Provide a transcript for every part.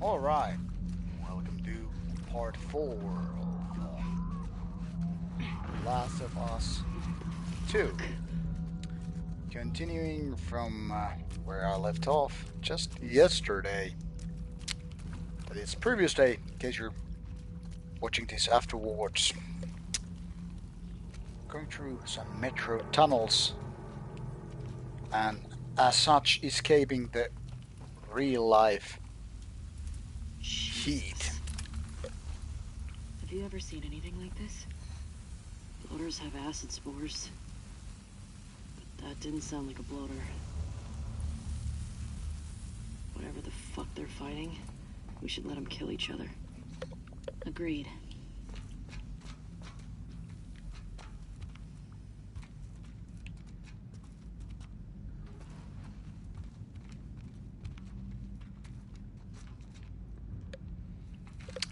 Alright, welcome to part 4 of Last of Us 2. Continuing from where I left off just yesterday. That is previous day, in case you're watching this afterwards. Going through some metro tunnels and as such escaping the real life heat. Have you ever seen anything like this? Bloaters have acid spores. But that didn't sound like a bloater. Whatever the fuck they're fighting, we should let them kill each other. Agreed.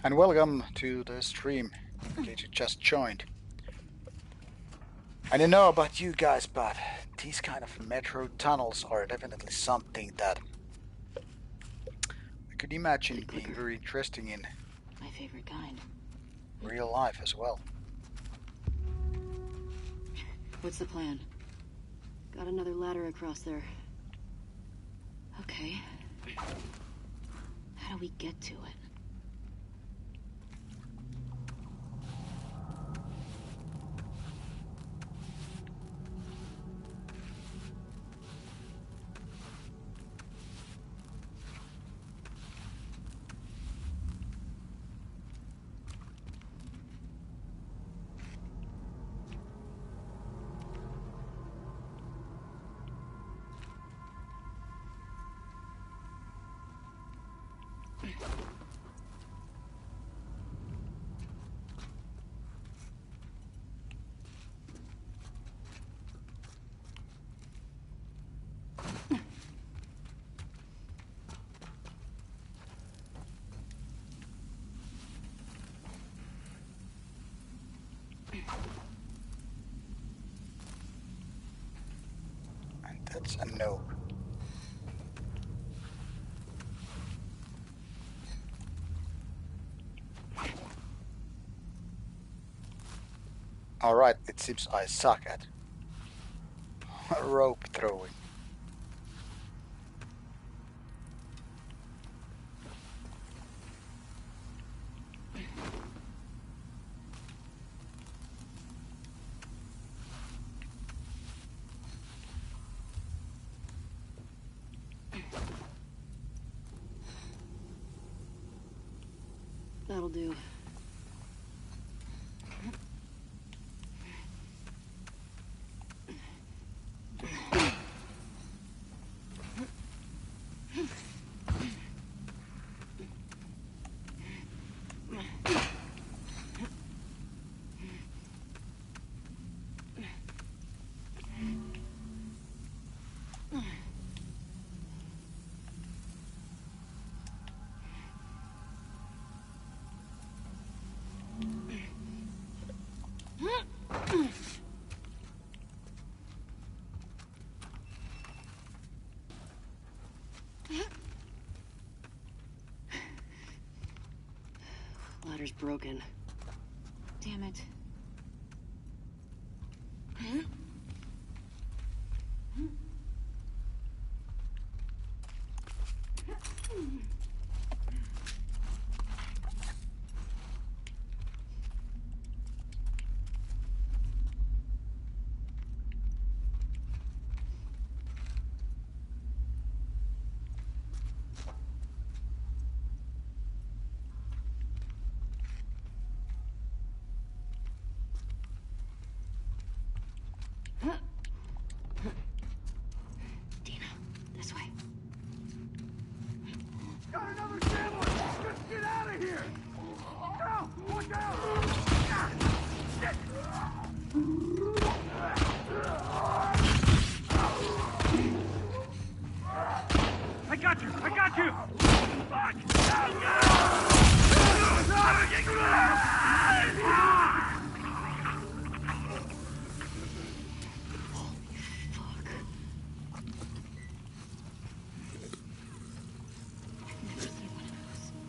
And welcome to the stream, in case you just joined. I don't know about you guys, but these kind of metro tunnels are definitely something that I could imagine being very interesting in my favorite kind. Real life as well. What's the plan? Got another ladder across there. Okay. How do we get to it? And that's a no. Alright, it seems I suck at rope throwing. That'll do. Ladder's broken. Damn it. Dina, this way. Got another shambler! Just get out of here! No! Watch out! Shit! I got you! I got you! Fuck! Never seen one of those.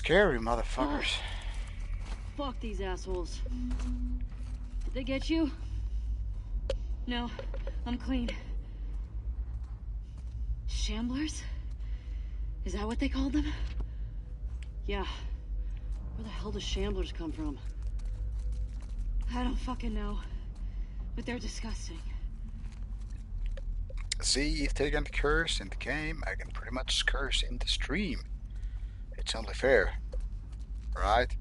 Scary motherfuckers. Fuck these assholes. Did they get you? No, I'm clean. Shamblers? Is that what they called them? Yeah. Where the hell do shamblers come from? I don't fucking know. But they're disgusting. See, if they can curse in the game, I can pretty much curse in the stream. It's only fair, right?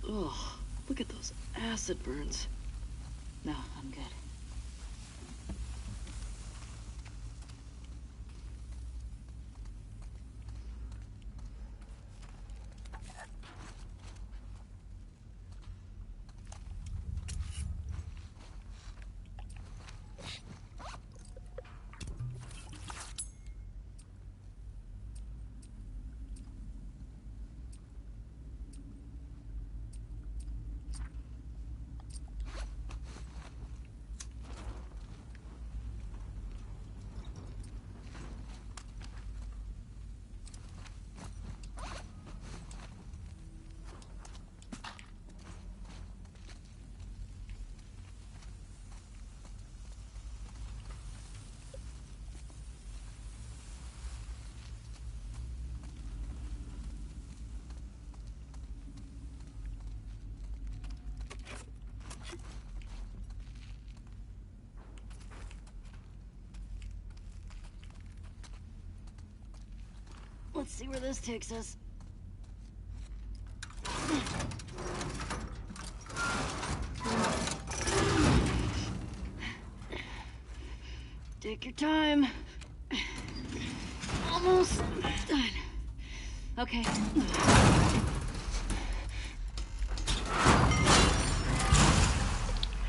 Ugh, look at those acid burns. No, I'm good. Let's see where this takes us. Take your time. Almost done. Okay.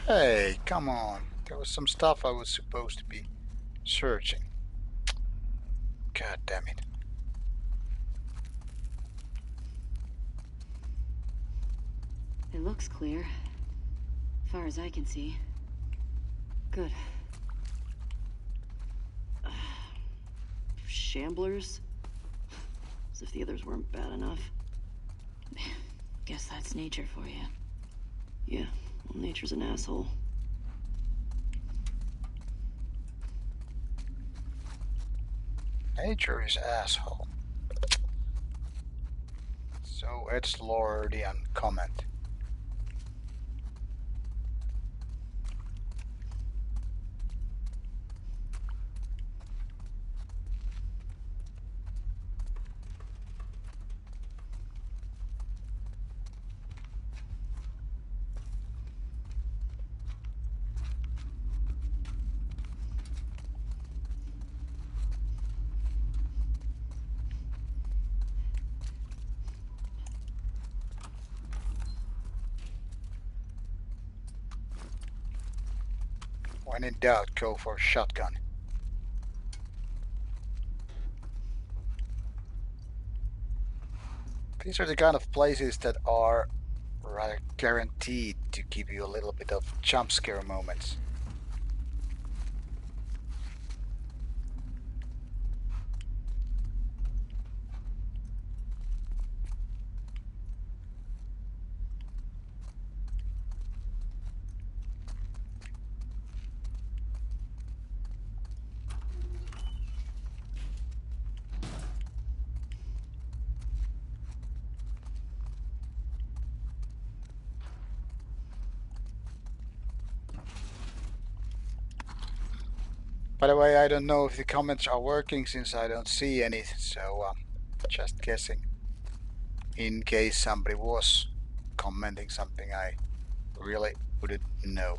Hey, come on. There was some stuff I was supposed to be searching. God damn it. It looks clear. Far as I can see. Good. Shamblers? As if the others weren't bad enough. Guess that's nature for you. Yeah, well, nature's an asshole. Nature is asshole. So it's Lord the uncomment. When in doubt, go for a shotgun. These are the kind of places that are rather guaranteed to give you a little bit of jump scare moments. By the way, I don't know if the comments are working since I don't see any, so just guessing. In case somebody was commenting something I really wouldn't know.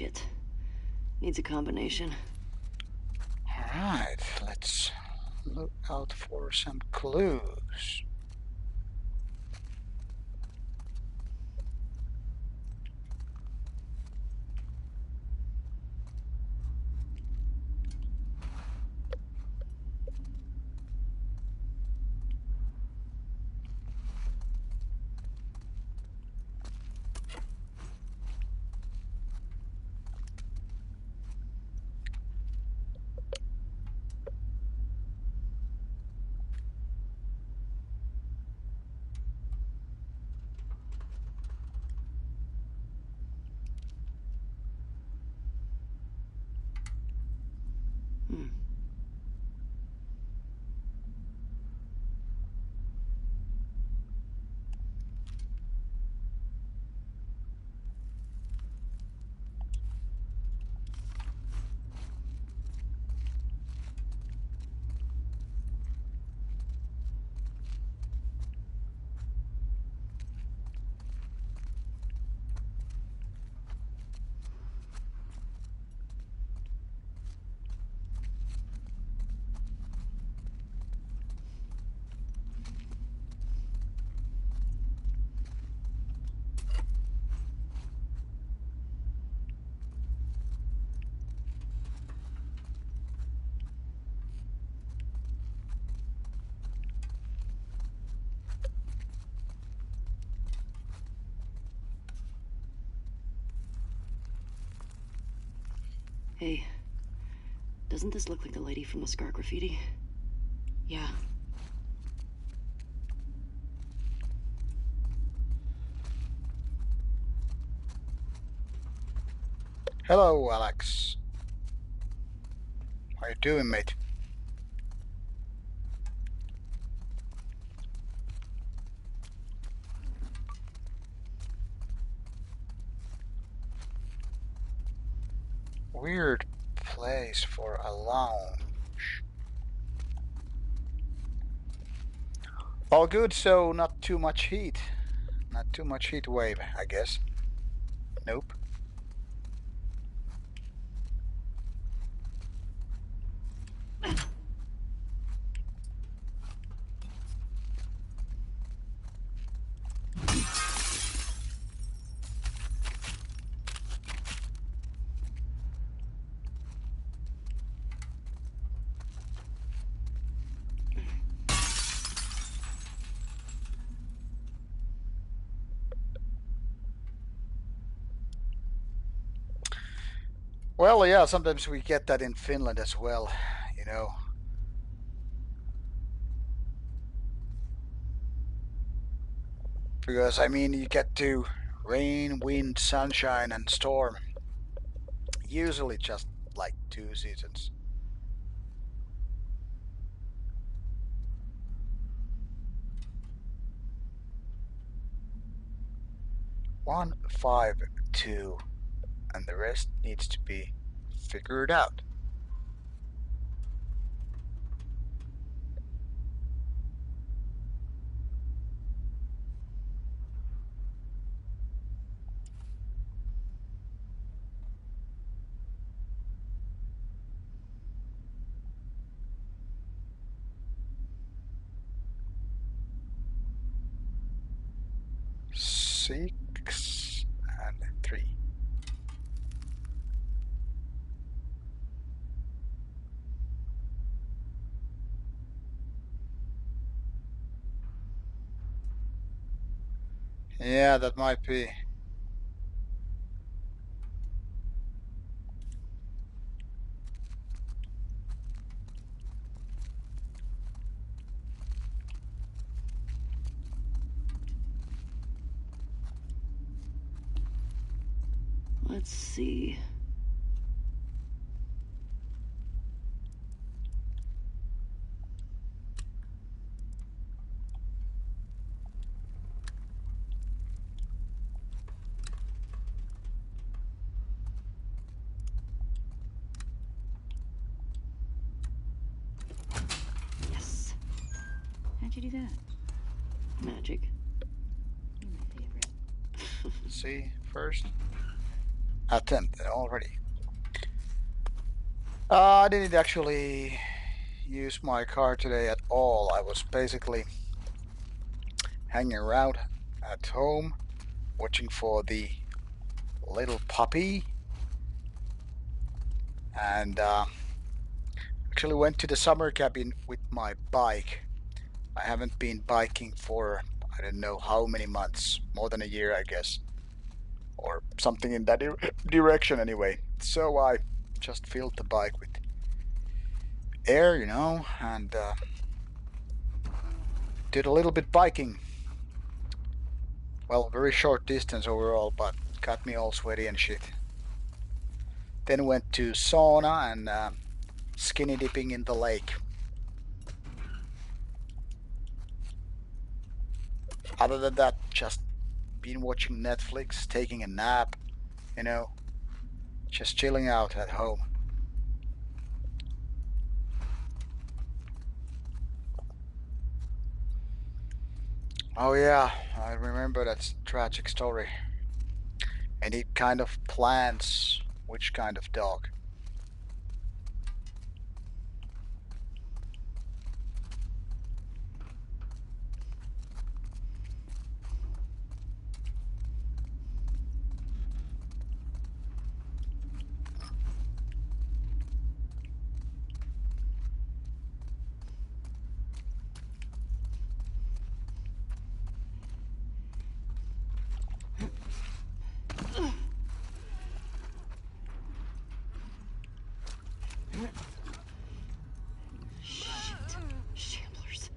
Shit. Needs a combination. Alright, let's look out for some clues. Hey, doesn't this look like the lady from the scar graffiti? Yeah. Hello, Alex. How you doing, mate? Weird place for a lounge. All good, so not too much heat. Not too much heat wave, I guess. Nope. Well, yeah, sometimes we get that in Finland as well, you know. Because, I mean, you get to rain, wind, sunshine, and storm. Usually just like 2 seasons. One, 5, 2, and the rest needs to be figured out. Six and 3. Yeah, that might be. Let's see. Yes. How'd you do that? Magic. You're my favorite. See first. attempted already. I didn't actually use my car today at all. I was basically hanging around at home, watching for the little puppy, and actually went to the summer cabin with my bike. I haven't been biking for I don't know how many months, more than a year, I guess, or something in that direction anyway. So I just filled the bike with air, and did a little bit biking. Well, very short distance overall, but got me all sweaty and shit. Then went to sauna and skinny dipping in the lake. Other than that, just been watching Netflix, taking a nap, you know, just chilling out at home. Oh yeah, I remember that tragic story. Any kind of plans, which kind of dog? Shit. Shamblers.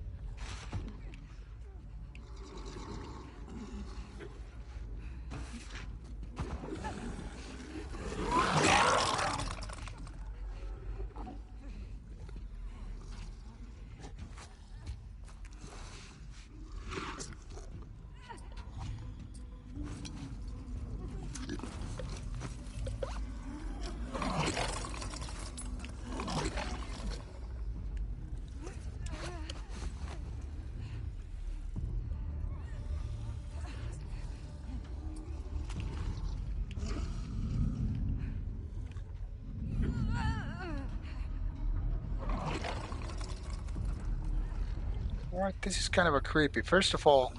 Alright, this is kind of a creepy. First of all,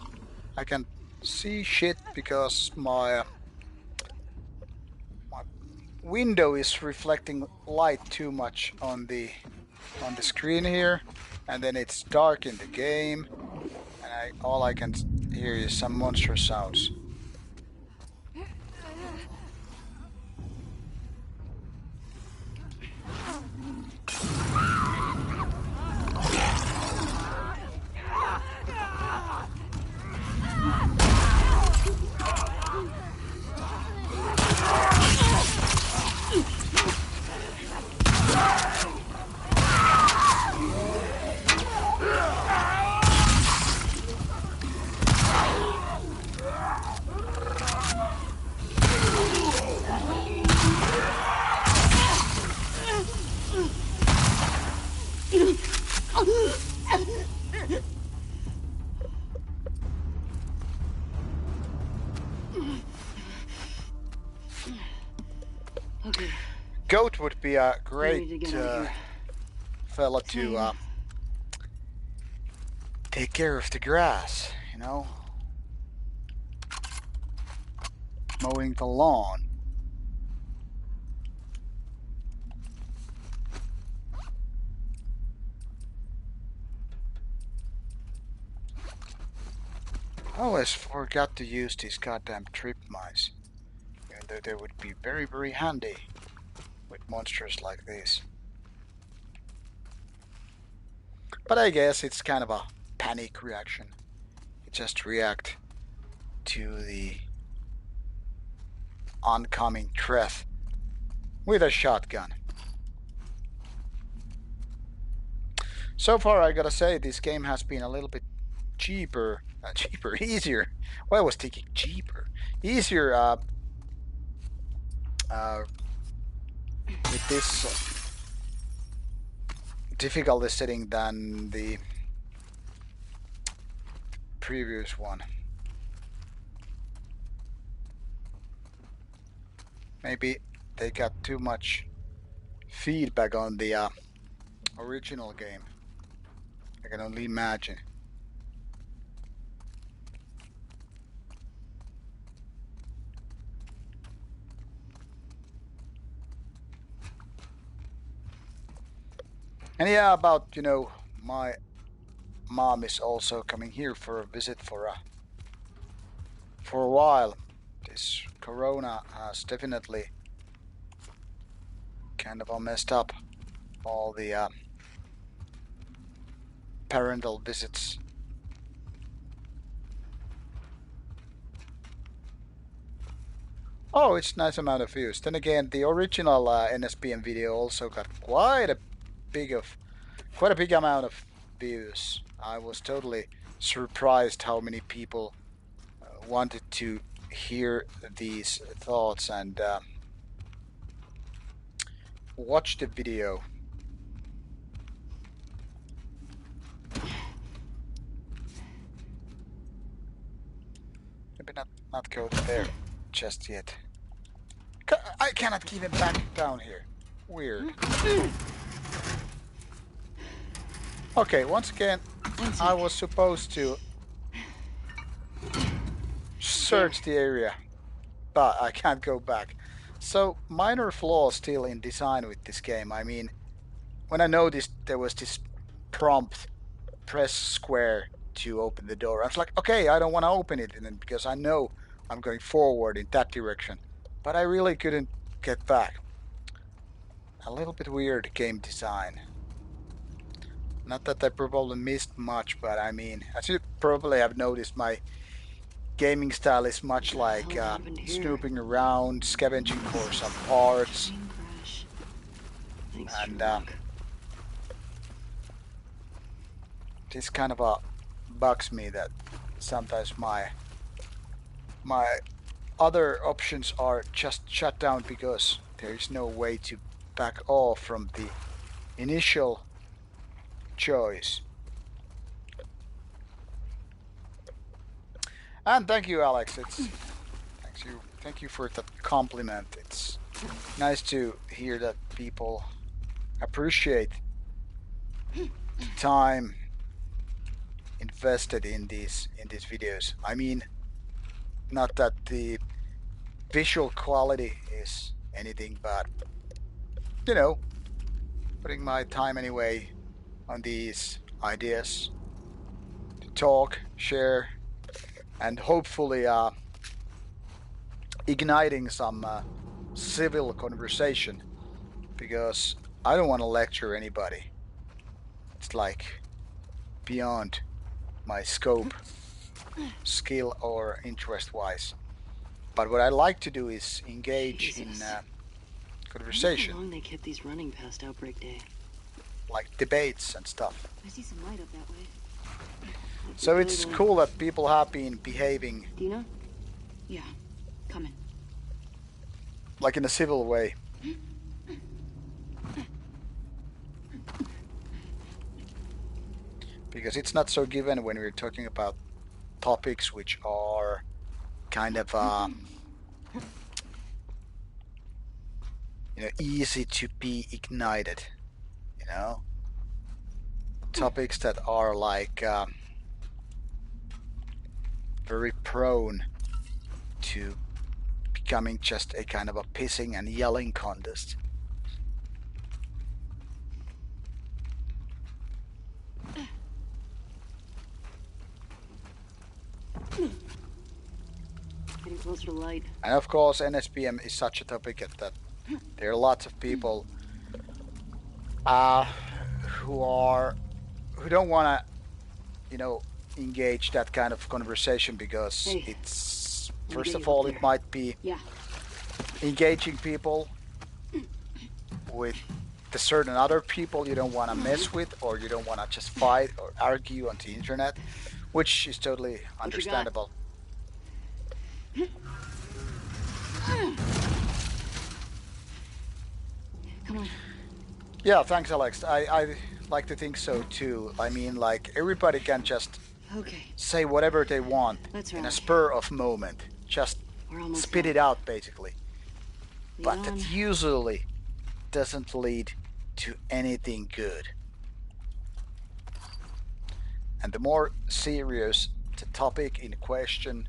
I can see shit because my window is reflecting light too much on the screen here, and then it's dark in the game, and all I can hear is some monster sounds. Okay. Goat would be a We great need to get out of here. fella to take care of the grass, mowing the lawn. I always forgot to use these goddamn trip mines, even though they would be very, very handy with monsters like this. But I guess it's kind of a panic reaction. You just react to the oncoming threat with a shotgun. So far, I gotta say, this game has been a little bit easier. Well, I was thinking cheaper, easier with this difficulty setting than the previous one. Maybe they got too much feedback on the original game. I can only imagine. And yeah, about, my mom is also coming here for a visit for a while. This corona has definitely kind of messed up all the parental visits. Oh, it's nice amount of views. Then again, the original NSPM video also got quite a big amount of views. I was totally surprised how many people wanted to hear these thoughts and watch the video. Maybe not go there just yet. I cannot keep him back down here. Weird. Okay, once again, I was supposed to search the area, but I can't go back. So, minor flaws still in design with this game. I mean, when I noticed there was this prompt, press square to open the door, I was like, okay, I don't want to open it, and then because I know I'm going forward in that direction. But I really couldn't get back. A little bit weird game design. Not that I probably missed much, but I mean, as you probably have noticed, my gaming style is much like snooping around, scavenging for some parts. And this kind of bugs me that sometimes my other options are just shut down because there is no way to back off from the initial choice. And thank you, Alex. Thank you for that compliment. It's nice to hear that people appreciate the time invested in these videos. I mean, not that the visual quality is anything, but putting my time anyway on these ideas to talk, share, and hopefully igniting some civil conversation, because I don't want to lecture anybody. It's like beyond my scope, skill or interest wise. But what I like to do is engage in conversation. How long they kept these running past Outbreak Day? Like debates and stuff. I see some light up that way. So it's cool that people have been behaving. Dina? Yeah, coming. Like in a civil way. Because it's not so given when we're talking about topics which are kind of easy to be ignited, topics that are like very prone to becoming just a kind of a pissing and yelling contest. Getting closer to light. And of course, NSPM is such a topic that there are lots of people who don't want to, engage that kind of conversation because it's first of all it might be engaging people with the certain other people you don't want to mess with, or you don't want to just fight or argue on the internet, which is totally understandable. Come on. Yeah, thanks, Alex. I like to think so too. I mean, like, everybody can just say whatever they want in a spur of moment. Just spit it out, basically. but that usually doesn't lead to anything good. And the more serious the topic in question,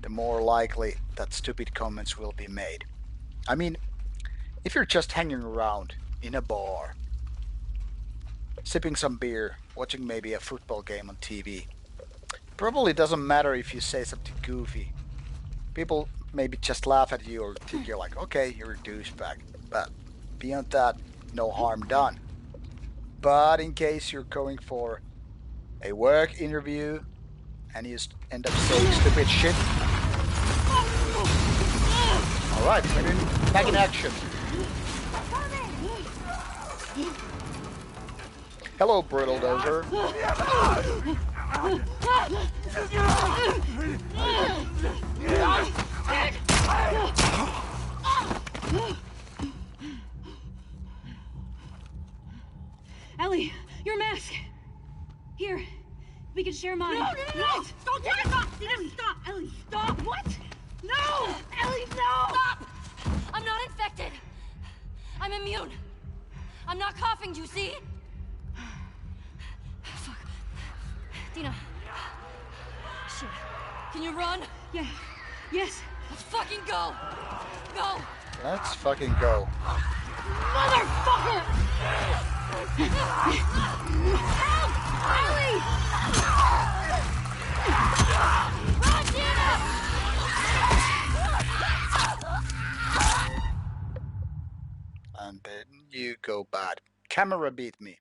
the more likely that stupid comments will be made. I mean, if you're just hanging around in a bar, sipping some beer, watching maybe a football game on TV, probably doesn't matter if you say something goofy. People maybe just laugh at you or think you're like, okay, you're a douchebag. But beyond that, no harm done. But in case you're going for a work interview and you end up saying stupid shit, alright, back in action. Hello, Brittle Dozer. Ellie, your mask. Here, we can share mine. No! Don't take it off! Ellie, stop! Ellie, stop! What? No! Ellie, no! Stop! I'm not infected. I'm immune. I'm not coughing, do you see? Fuck. Dina. Shit. Can you run? Yeah. Yes. Let's fucking go! Go! Let's fucking go. Motherfucker! Help! Ellie! Run, Dina! And then you go bad. Camera beat me.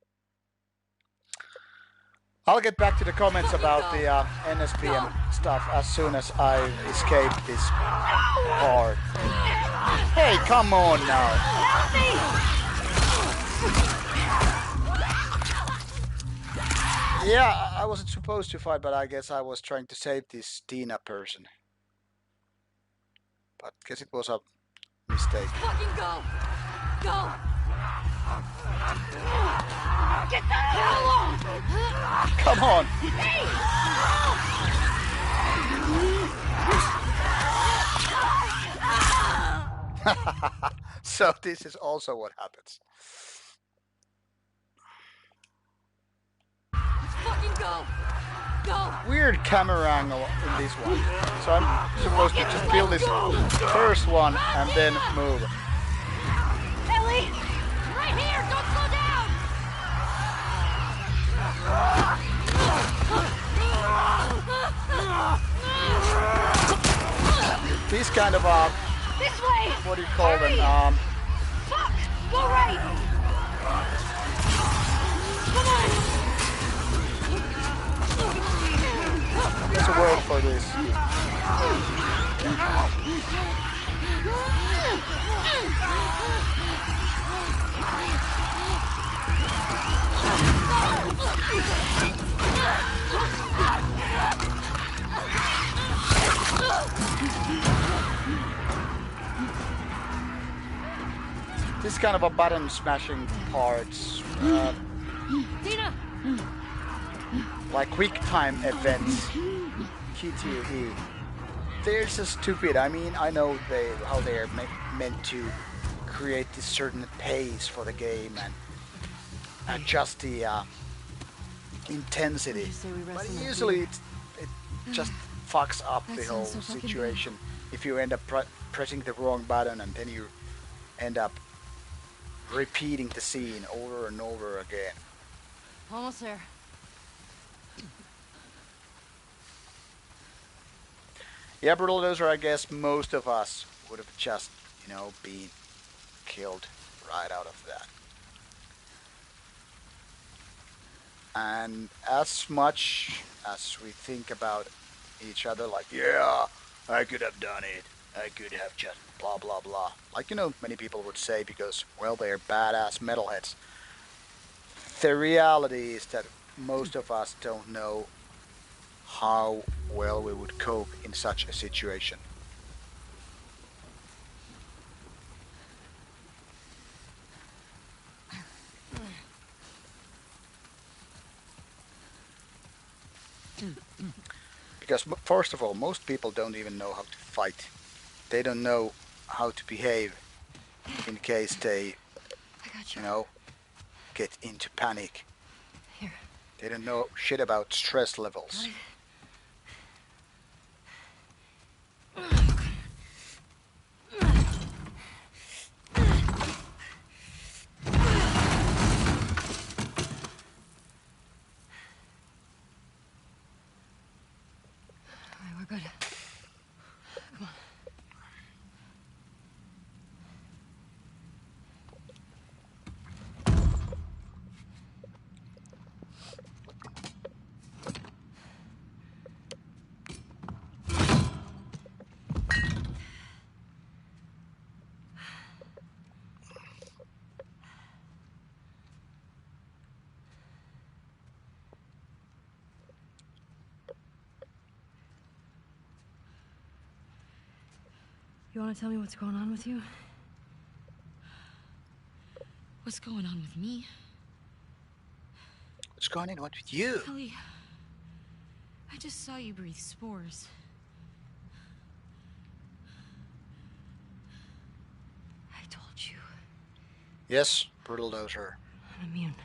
I'll get back to the comments about the NSPM stuff as soon as I escape this part. Hey, come on now. Help me! Yeah, I wasn't supposed to fight, but I guess I was trying to save this Tina person. But I guess it was a mistake. Fucking go! Go! Get the hell off! Come on! Hey! So this is also what happens. Fucking go! Go! Weird camera angle in this one. So I'm supposed to just build this first one and then move. Ellie! Right here! Don't slow down! These kind of This way! what do you call Hurry! them? Fuck! Go right! Come on! There's a word for this. This kind of a button smashing parts, Dina! like quick time events, QTE. They're so stupid. I mean, I know how they're meant to create this certain pace for the game and adjust the intensity, but usually it just fucks up the whole situation if you end up pressing the wrong button and then you end up repeating the scene over and over again. Almost there. Yeah, Brutal Dozer, I guess most of us would have just, been killed right out of that. And as much as we think about each other like, yeah, I could have done it, I could have just blah blah blah, like many people would say because, well, they're badass metalheads. The reality is that most of us don't know how well we would cope in such a situation. Because first of all, most people don't even know how to fight. They don't know how to behave in case they, I got you know, get into panic. Here. They don't know shit about stress Got levels. it. Alright, we're good. Come on. You want to tell me what's going on with you? What's going on with me? What's going on with you? Ellie, I just saw you breathe spores. I told you. Yes, brutal doser. I'm immune.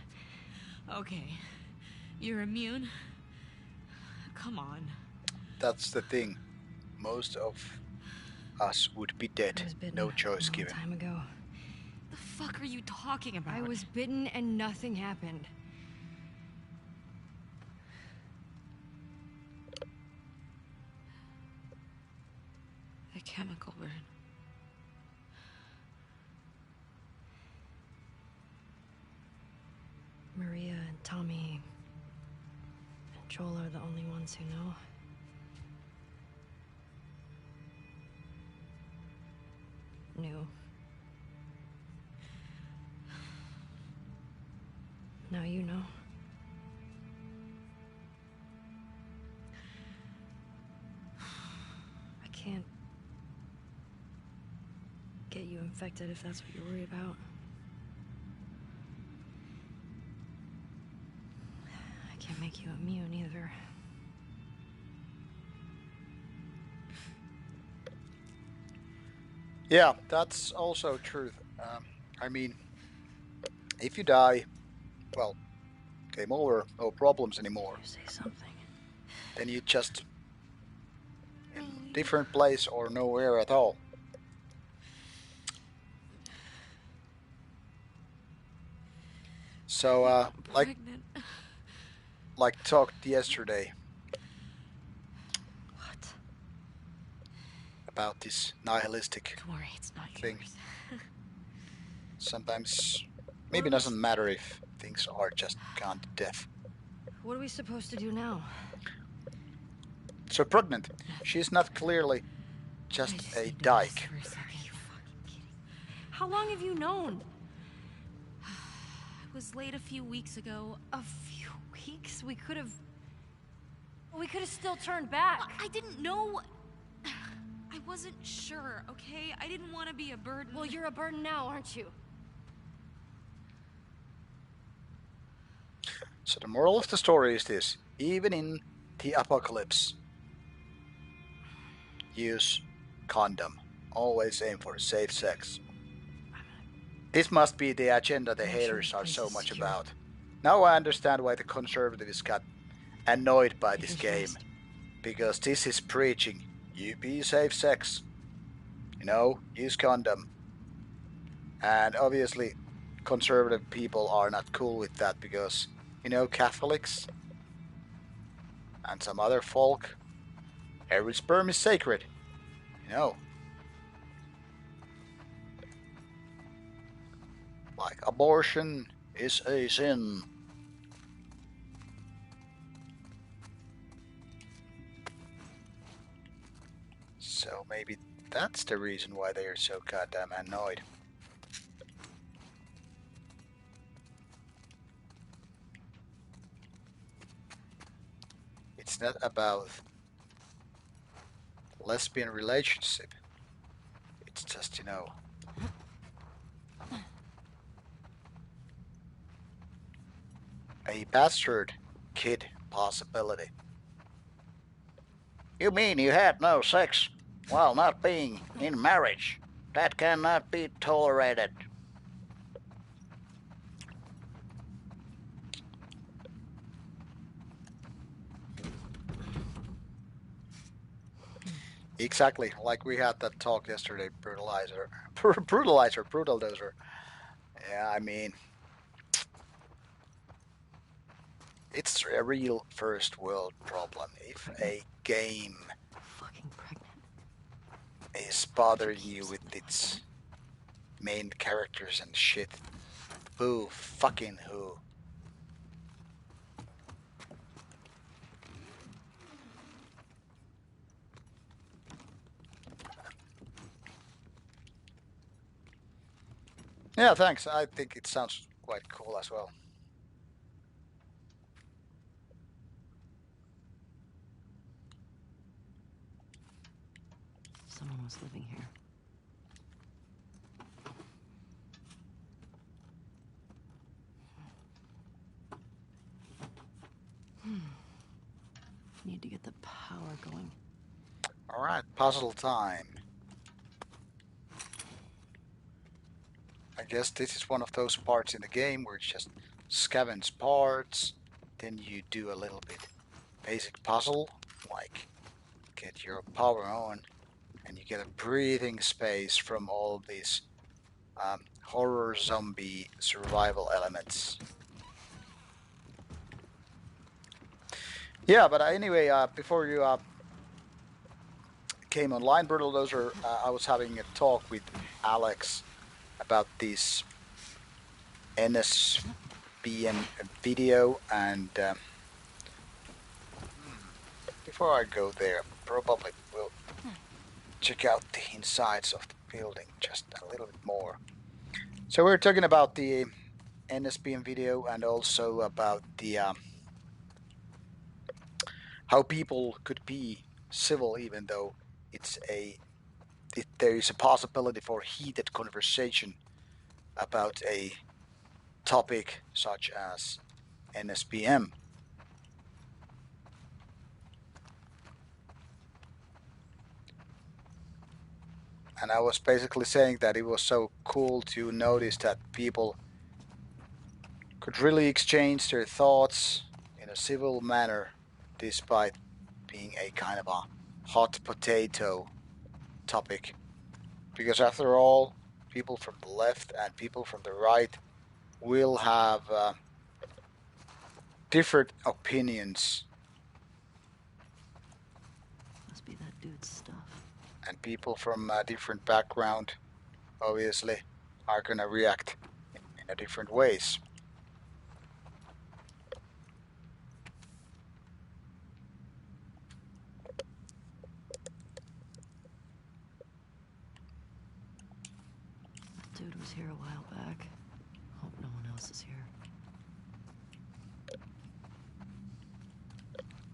Okay. You're immune? Come on. That's the thing. Most of us would be I dead. was bitten No choice a long given. time ago. The fuck are you talking about? I was bitten and nothing happened. a chemical burn. Maria and Tommy and Joel are the only ones who know. Knew. Now you know. I can't get you infected if that's what you're worried about. I can't make you immune either. Yeah, that's also true. I mean, if you die, well, game over, no problems anymore. You say something. Then you just in different place or nowhere at all. So, I'm like pregnant. talked yesterday What? about this nihilistic Don't worry, it's not thing. yours. Sometimes maybe it doesn't matter if things are just gone to death. What are we supposed to do now? So pregnant, she's not clearly I just just a need to dyke. rest for a second. Are you fucking kidding? How long have you known? It was late a few weeks ago. A few weeks? We could have still turned back. I didn't know. I wasn't sure, okay? I didn't want to be a burden. Well, you're a burden now, aren't you? So the moral of the story is this: even in the apocalypse, use condom. Always aim for safe sex. This must be the agenda the Make sure haters the are place so is much secure. about. Now I understand why the conservatives got annoyed by Get this this game. rest. Because this is preaching, you be safe sex. You know, use condom. And obviously, conservative people are not cool with that because, you know, Catholics and some other folk, every sperm is sacred. You know. Like abortion is a sin. So maybe that's the reason why they are so goddamn annoyed. It's not about lesbian relationship. It's just, you know, a bastard kid possibility. You mean you had no sex while not being in marriage? That cannot be tolerated. Exactly, like we had that talk yesterday, brutaldozer. Yeah, I mean, it's a real first world problem. If a game Fucking pregnant. is bothering you with its main characters and shit, boo fucking who. Yeah, thanks. I think it sounds quite cool as well. Someone was living here. Need to get the power going. Alright, puzzle time. I guess this is one of those parts in the game where it's just scavenge parts, then you do a little bit basic puzzle, like get your power on, and you get a breathing space from all these horror zombie survival elements. Yeah, but anyway, before you came online, Brutaldozer, I was having a talk with Alex about this NSBM video, and before I go there, probably will check out the insides of the building just a little bit more. So we're talking about the NSBM video and also about the how people could be civil even though there is a possibility for heated conversation about a topic such as NSBM. And I was basically saying that it was so cool to notice that people could really exchange their thoughts in a civil manner despite being a kind of a hot potato topic. Because after all, people from the left and people from the right will have different opinions. Must be that dude's stuff. And people from a different background, obviously, are gonna react in a different ways. That dude was here a while back. Hope no one else is here.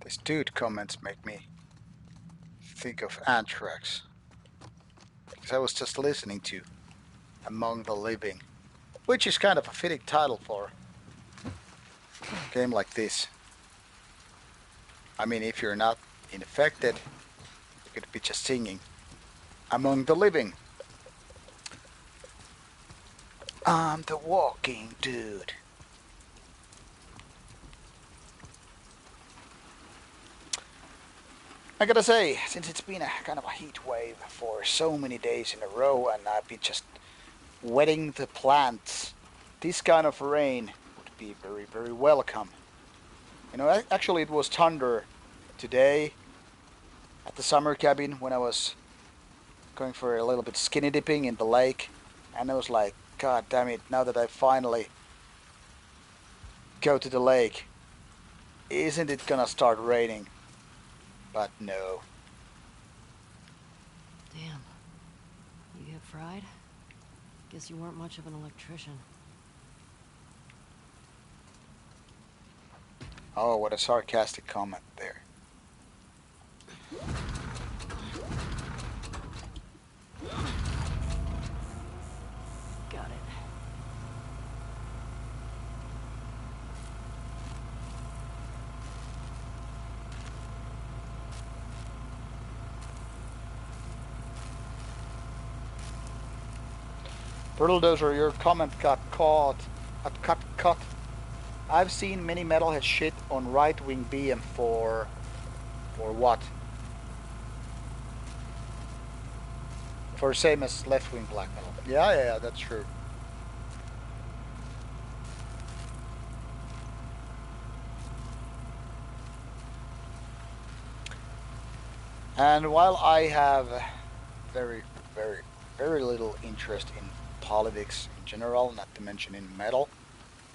This dude comments make me think of Anthrax. Because I was just listening to Among the Living, which is kind of a fitting title for a game like this. I mean, if you're not infected, you could be just singing Among the Living. I'm the walking dude. I gotta say, since it's been a kind of a heat wave for so many days in a row and I've been just wetting the plants, this kind of rain would be very, very welcome. You know, actually it was thunder today at the summer cabin when I was going for a little bit skinny dipping in the lake, and I was like, God damn it, now that I finally go to the lake, isn't it gonna start raining? But no. Damn. You get fried? Guess you weren't much of an electrician. Oh, what a sarcastic comment there. Got it. Bulldozer, your comment got caught. Cut. I've seen many metalheads shit on right-wing BM for what? For same as left-wing black metal. Yeah, that's true. And while I have very, very little interest in politics in general, not to mention in metal,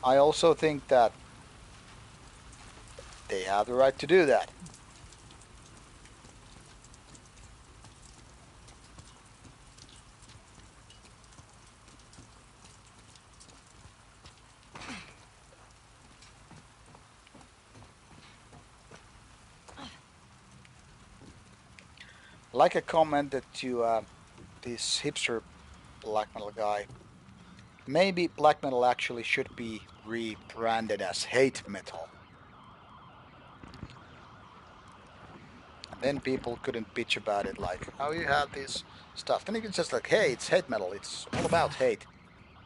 I also think that they have the right to do that. Like I commented to this hipster black metal guy, maybe black metal actually should be rebranded as hate metal. And then people couldn't bitch about it, like, how you have this stuff. Then you can just like, hey, it's hate metal, it's all about hate.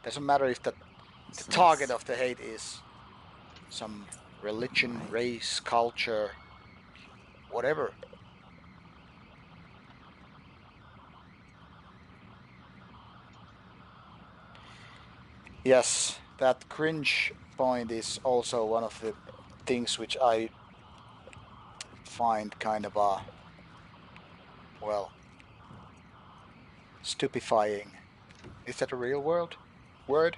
Doesn't matter if the target of the hate is some religion, race, culture, whatever. Yes, that cringe point is also one of the things which I find kind of well, stupefying. Is that a real word?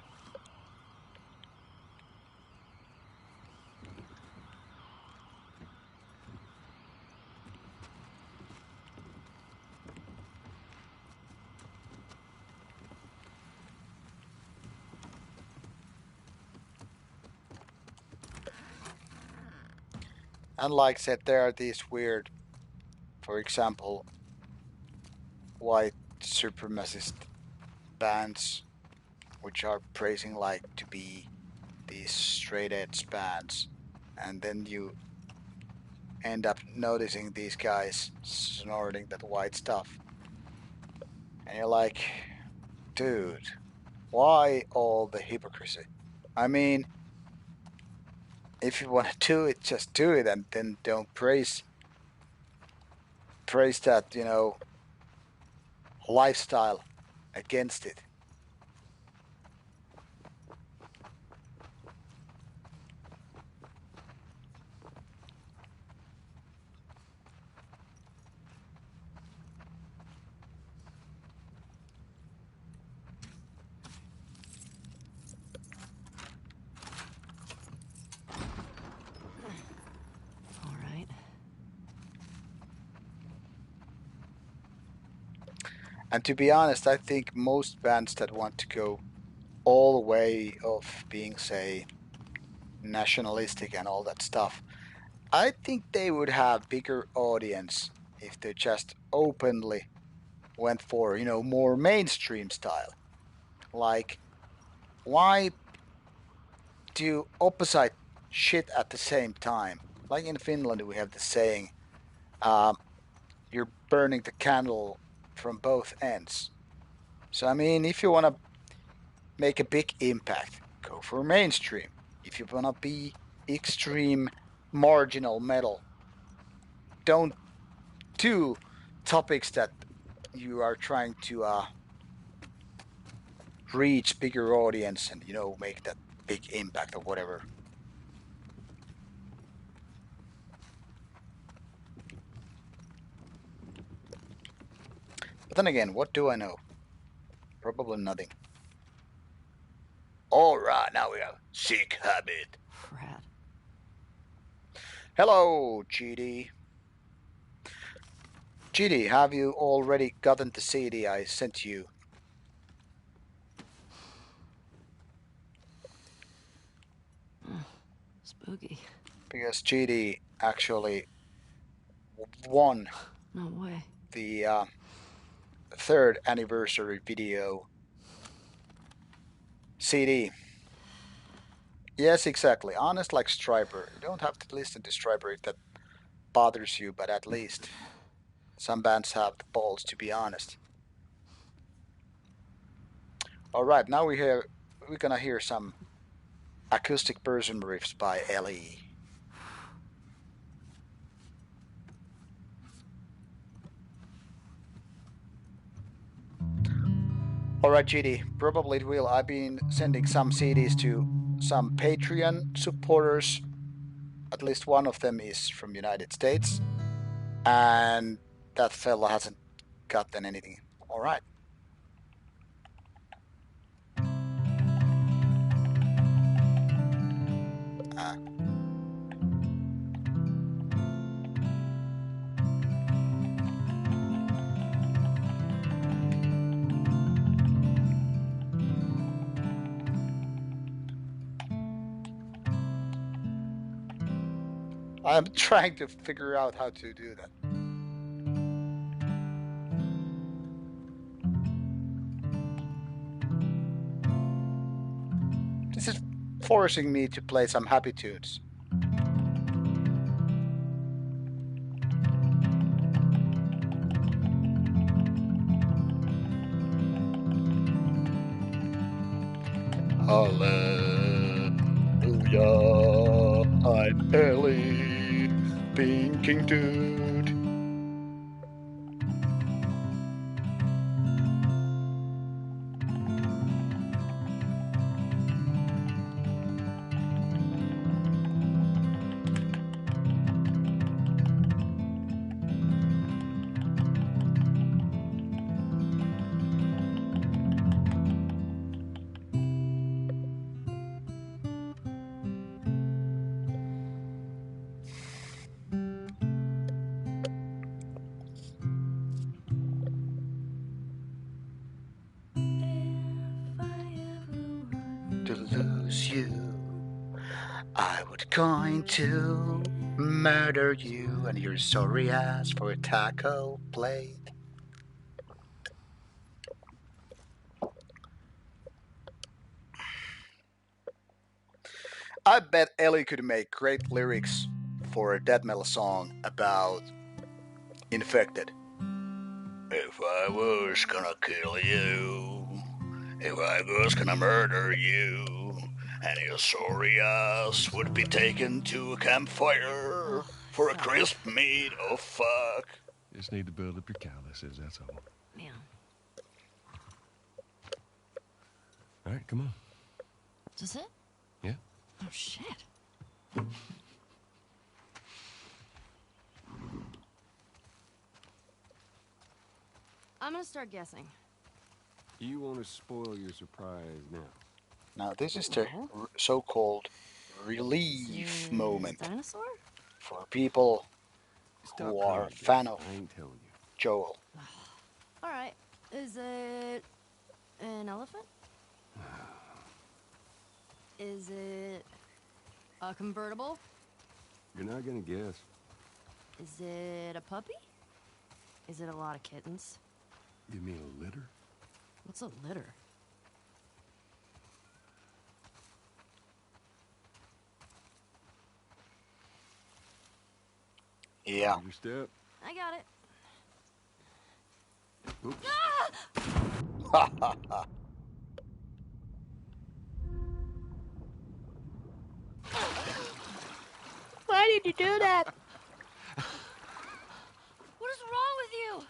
And like I said, there are these weird, for example, white supremacist bands which are praising like to be these straight edge bands, and then you end up noticing these guys snorting that white stuff, and you're like, dude, why all the hypocrisy? I mean, if you want to do it, just do it, and then don't praise that, lifestyle against it. All right. And to be honest, I think most bands that want to go all the way of being, say, nationalistic and all that stuff, I think they would have bigger audience if they just openly went for, more mainstream style. Like, why do opposite shit at the same time? Like in Finland, we have the saying, um, you're burning the candle from both ends. So, I mean, if you want to make a big impact, go for mainstream. If you want to be extreme marginal metal, don't do topics that you are trying to reach bigger audience and make that big impact or whatever. But then again, what do I know? Probably nothing. All right, now we have Sick Habit. Crap. Hello, GD. GD, have you already gotten the CD I sent you? Spooky. Because GD actually won No way. the third anniversary video CD. Yes, exactly. Honest like Striper. You don't have to listen to Striper if that bothers you, but at least some bands have the balls to be honest. Alright, now we're gonna hear some acoustic version riffs by Ellie. Alright, GD, probably it will. I've been sending some CDs to some Patreon supporters. At least one of them is from United States. And that fella hasn't gotten anything. Alright. I'm trying to figure out how to do that. This is forcing me to play some happy tunes. Hallelujah, I'm Ellie, Pinking Dude. To lose you, I would going to murder you and your sorry ass for a taco plate. I bet Ellie could make great lyrics for a death metal song about infected. If I was gonna kill you, if I was gonna murder you, and your sorry ass would be taken to a campfire for a crisp meat of fuck. Just need to build up your calluses, that's all. Man. All right, come on. Is this it? Yeah. Oh, shit. I'm gonna start guessing. You want to spoil your surprise now. Now this is the so-called relief moment Dinosaur? for people Stop who are a crying, fan Jess. of I ain't telling you. Joel. Alright. Is it an elephant? Is it a convertible? You're not gonna guess. Is it a puppy? Is it a lot of kittens? You mean a litter? What's a litter? Yeah. Your step. I got it. Oops. Why did you do that? What is wrong with you?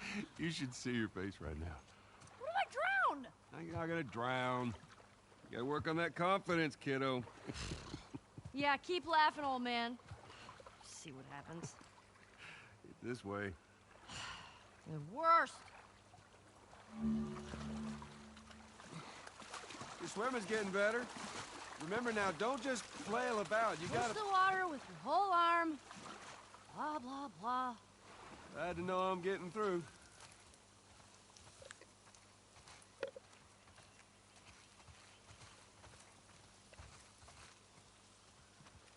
You should see your face right now. What if I drown? Now you're not gonna drown. You gotta work on that confidence, kiddo. Yeah, keep laughing, old man. See what happens. This way. The worst. Your swimming's getting better. Remember now, don't just flail about. You Push gotta... the water with your whole arm. Blah, blah, blah. Glad to know I'm getting through.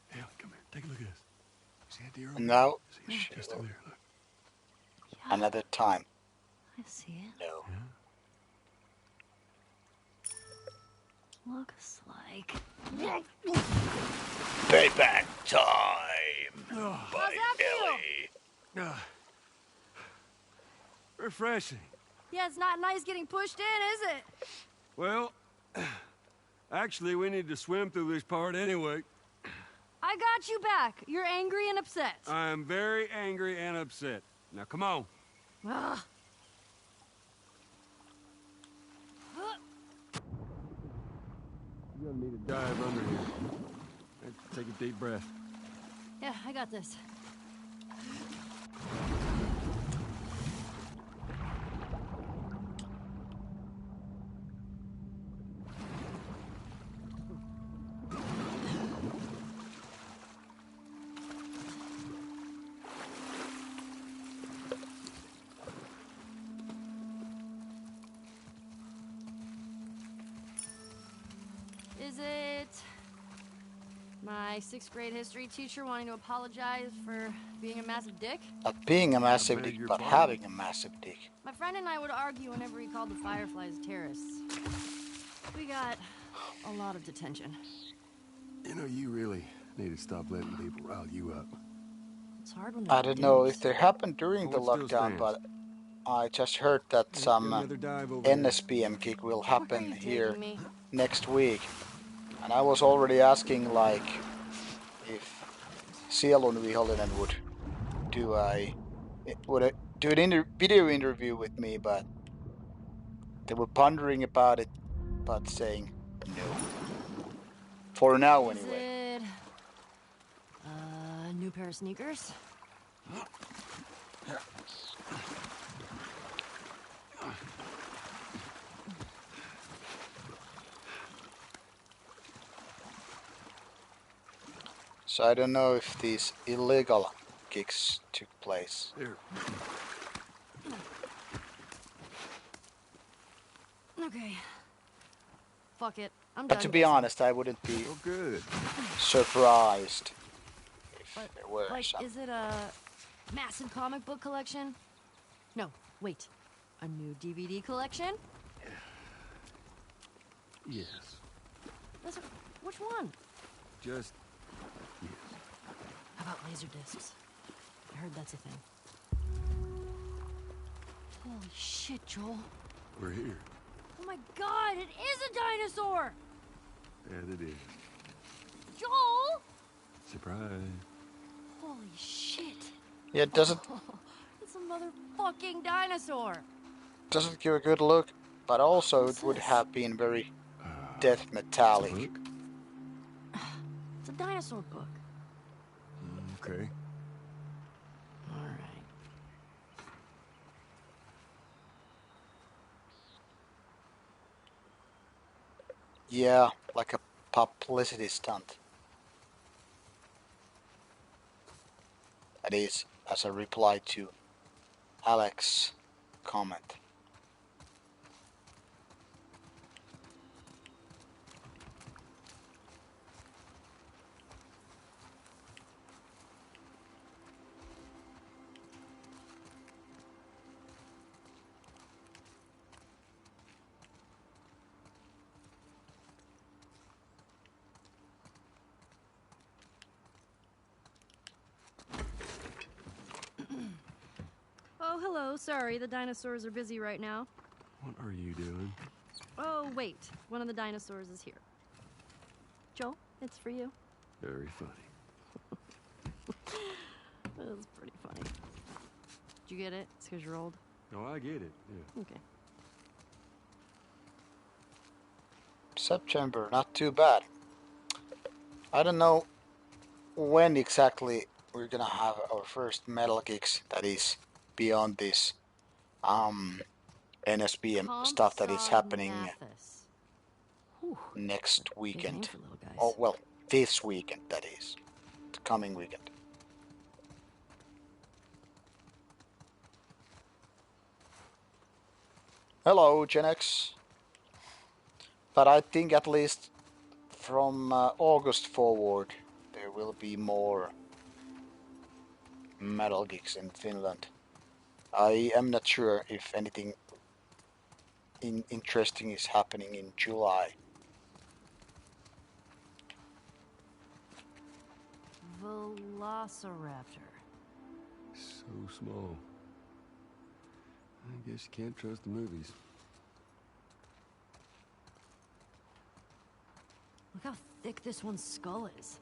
Hey, come here. Take a look at this. See that deer over there? Now, See it? Just over there. Look. Yeah, another time. I see it. No. Yeah? Looks like... Payback time by How's that feel? Ellie. Refreshing. Yeah, it's not nice getting pushed in, is it? Well, Actually, we need to swim through this part anyway. I got you back. You're angry and upset. I'm very angry and upset. Now, come on. Ugh. You're gonna need to dive under here. Take a deep breath. Yeah, I got this. Is it my 6th grade history teacher wanting to apologize for being a massive dick? Not being a massive beg dick, your but pardon? having a massive dick. My friend and I would argue whenever he called the Fireflies terrorists. We got a lot of detention. You know, you really need to stop letting people rile you up. It's hard when I don't know if they happened during the Hold still lockdown, stands. but I just heard that some Another dive over there. NSPM gig will Where are happen you here taking me? next week. And I was already asking, like, if Sielun Vihollinen would do a video interview with me, but they were pondering about it, but saying no. For now, Is anyway. it a new pair of sneakers? So I don't know if these illegal gigs took place. There. Okay. Fuck it. I'm done. But to be guessing. honest, I wouldn't be Oh, good. surprised if But, there were like, some. is it a massive comic book collection? No, wait. A new DVD collection? Yes. Which one? Just yes. How about laser discs? I heard that's a thing. Holy shit, Joel. We're here. Oh my god, it is a dinosaur! And it is. Joel! Surprise. Holy shit. Yeah, it doesn't It's a motherfucking dinosaur! give a good look, but also What's it would this? have been very death metallic. Book? It's a dinosaur book. Okay. Alright. Yeah, like a publicity stunt. That is, as a reply to Alex's comment. Oh, hello. Sorry, the dinosaurs are busy right now. What are you doing? Oh, wait. One of the dinosaurs is here. Joel, it's for you. Very funny. That was pretty funny. Did you get it? It's because you're old. Oh, I get it. Yeah. Okay. September, not too bad. I don't know when exactly we're gonna have our first metal gigs, that is beyond this NSPM stuff that is happening Compsognathus. Whew. next Big name weekend. for little guys. Oh well, this weekend, that is. The coming weekend. Hello, Gen X. But I think at least from August forward there will be more metal gigs in Finland. I am not sure if anything interesting is happening in July. Velociraptor. So small. I guess you can't trust the movies. Look how thick this one's skull is.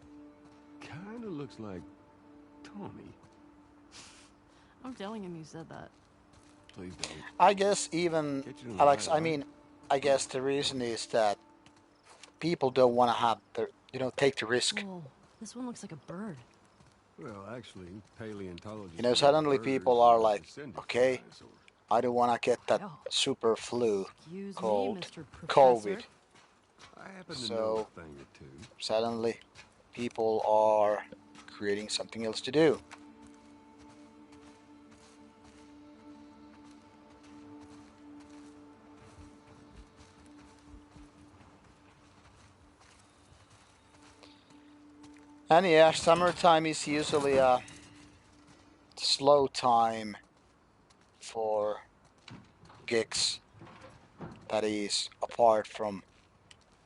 Kinda looks like Tommy. I'm telling him you said that. Please don't. I guess even Get you in Alex. the right I mean, I guess the reason is that people don't want to have the, take the risk. Whoa, this one looks like a bird. Well, actually, paleontologists. You know, believe suddenly birds people are are like, descended from okay, dinosaurs. I don't want to get that Yo. super flu Excuse called me, Mr. Professor. COVID. I happen to know So a thing or two. suddenly people are creating something else to do. And yeah, summertime is usually a slow time for gigs. That is apart from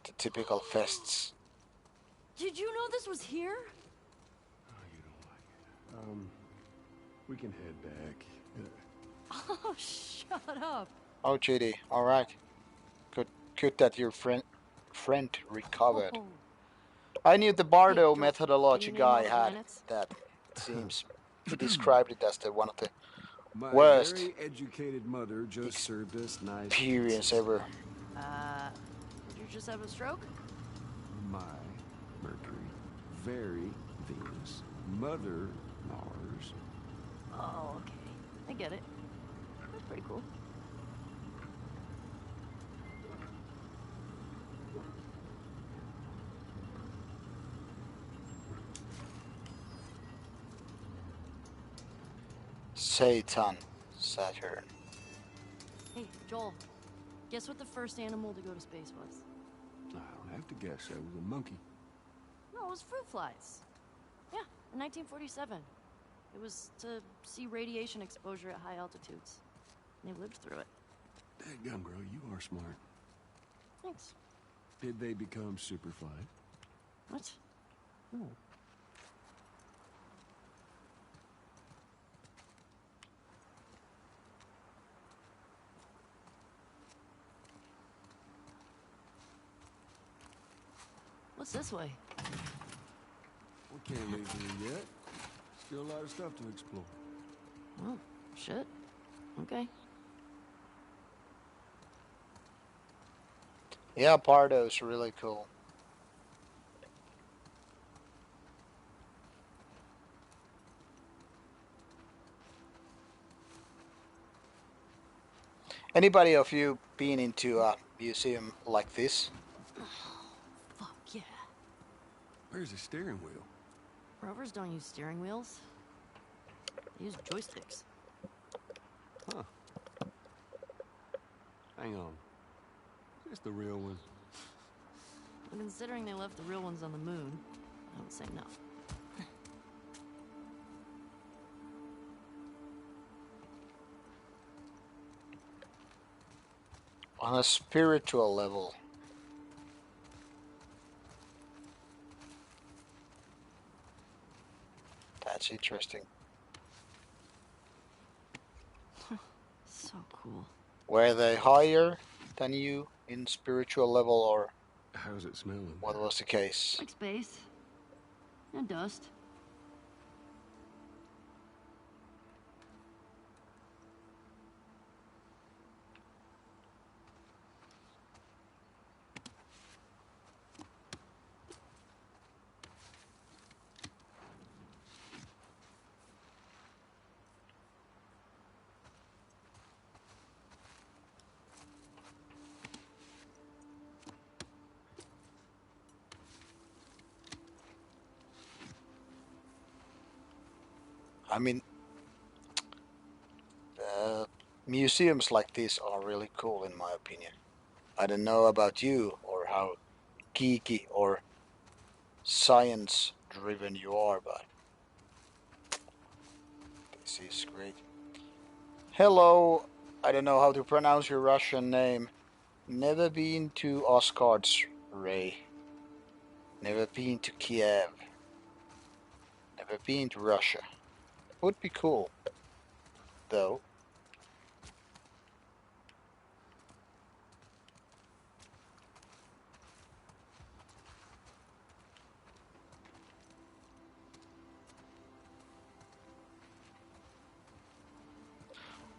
the typical fests. Did you know this was here? Oh, you don't like it. We can head back. Oh, shut up. Oh, GD, all right. Good that your friend recovered. Oh. I knew the Bardo Hey, Joel, methodology can you name all guy the had planets? that. It seems he described it as the one of the My worst very educated mother just served us nice experience pizzas. ever. Did you just have a stroke? My Mercury, very Venus, mother Mars. Oh, okay. I get it. That's pretty cool. Satan, Saturn. Hey, Joel. Guess what the first animal to go to space was? I don't have to guess. That was a monkey. No, it was fruit flies. Yeah, in 1947. It was to see radiation exposure at high altitudes. And they lived through it. Dadgum, girl, you are smart. Thanks. Did they become superfly? What? No. What's this way? We can't leave here yet. Still a lot of stuff to explore. Oh, shit. Okay. Yeah, Bardo's really cool. Anybody of you been into a museum like this? Fuck yeah. Where's the steering wheel? Rovers don't use steering wheels. They use joysticks. Huh. Hang on. Is this the real one? And considering they left the real ones on the moon, I would say no. On a spiritual level. That's interesting. So cool. Were they higher than you in spiritual level, or How's it smelling? what was the case? Like space. And dust. I mean, museums like this are really cool in my opinion. I don't know about you or how geeky or science driven you are, but this is great. Hello, I don't know how to pronounce your Russian name. Never been to Oscards, Ray. Never been to Kiev. Never been to Russia. Would be cool, though.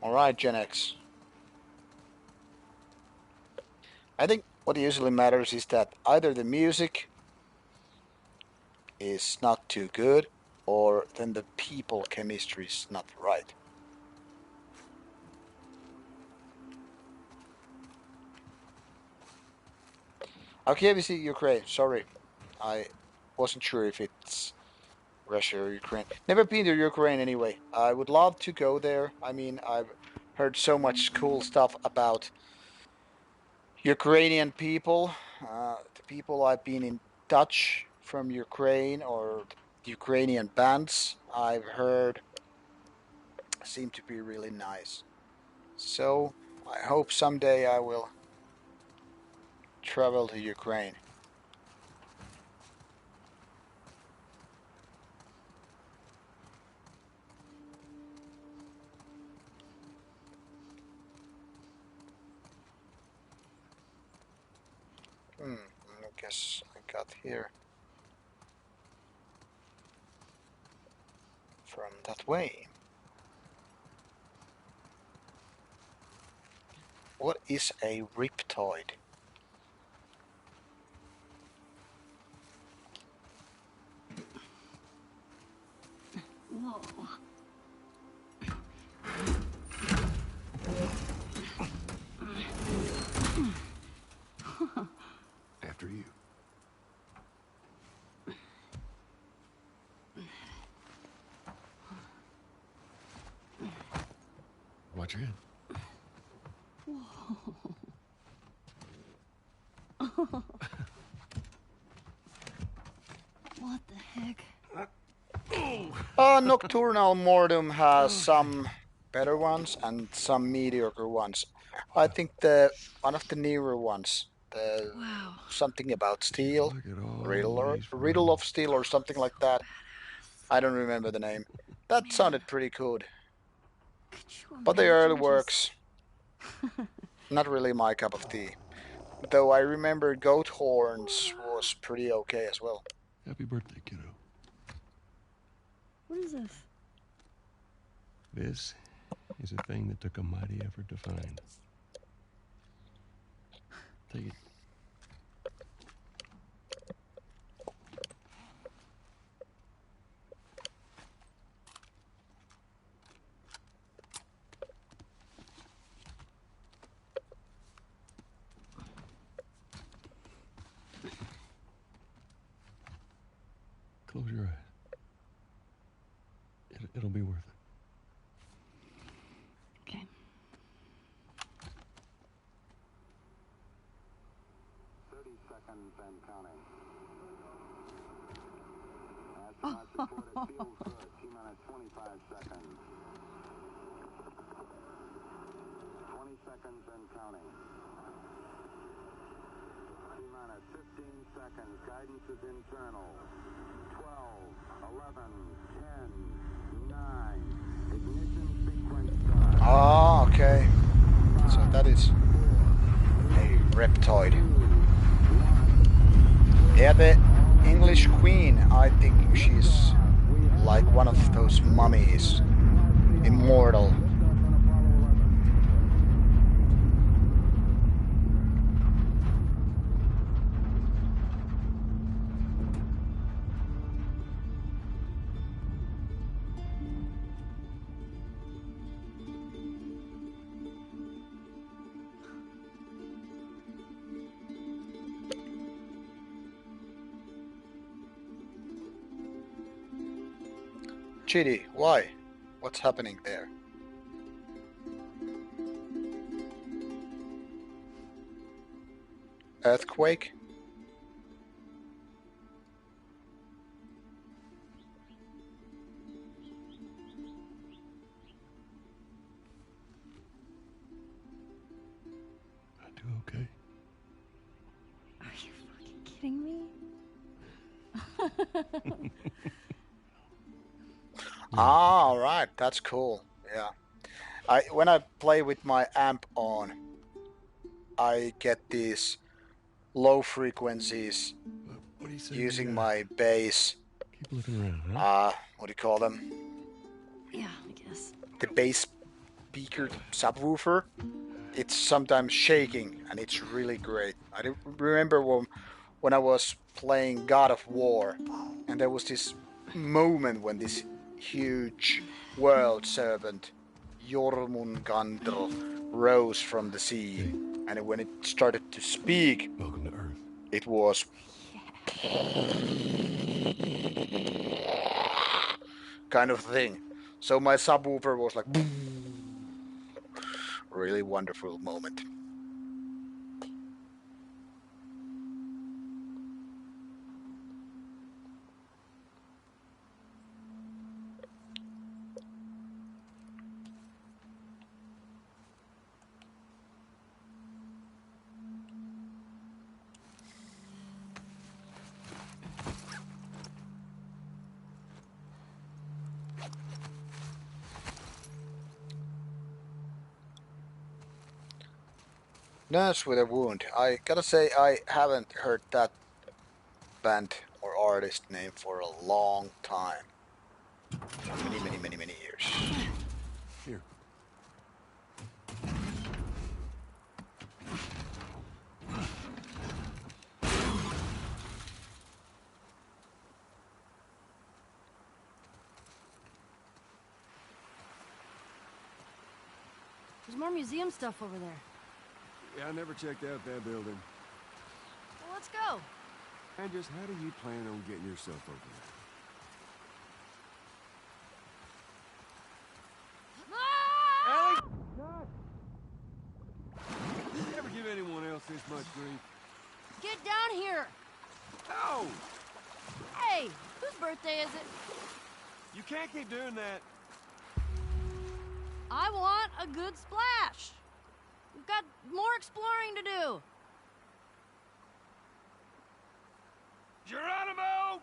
Alright, Gen X. I think what usually matters is that either the music is not too good, or then the people chemistry is not right. Okay, we see Ukraine. Sorry, I wasn't sure if it's Russia or Ukraine. Never been to Ukraine anyway. I would love to go there. I mean, I've heard so much cool stuff about Ukrainian people. The people I've been in touch from Ukraine or the Ukrainian bands I've heard seem to be really nice. So I hope someday I will travel to Ukraine. I guess I got here from that way. What is a riptoid? Whoa. After you. Watch your head. What the heck? Nocturnal Mortem has some better ones and some mediocre ones. I think the one of the newer ones, the Wow. something about steel, Look at all these riddle of friends. steel or something like that. I don't remember the name. That sounded pretty good. Could you But the early imagine works, not really my cup of tea. Though I remember Goat Horns was pretty okay as well. Happy birthday, kiddo. What is this? This is a thing that took a mighty effort to find. Take it. Close your eyes. It'll be worth it. Okay. 30 seconds and counting. Astronaut support, it feels good. T-minus 25 seconds. 20 seconds and counting. T-minus 15 seconds. Guidance is internal. 12, 11, 10, 9. Ignition sequence start. Ah, okay. So that is a reptoid. Yeah, the English Queen, I think she's like one of those mummies. Immortal. Chidi, why? What's happening there? Earthquake? I do okay. Are you fucking kidding me? Ah, all right, that's cool. Yeah, when I play with my amp on, I get these low frequencies What do you say? using my bass. Keep looking around, huh? What do you call them? Yeah, I guess. The bass speaker subwoofer, it's sometimes shaking, and it's really great. I remember when I was playing God of War, and there was this moment when this huge world serpent Jormungandr rose from the sea, and when it started to speak, Welcome to Earth. it was kind of thing. So my subwoofer was like really wonderful moment. Nurse with a Wound. I gotta say, I haven't heard that band or artist name for a long time. Many years. Here. There's more museum stuff over there. Yeah, I never checked out that building. Well, let's go. And just how do you plan on getting yourself over there? Ellie! God! You ever give anyone else this much grief? Get down here. No! Hey, whose birthday is it? You can't keep doing that. I want a good splash. We've got more exploring to do. Geronimo!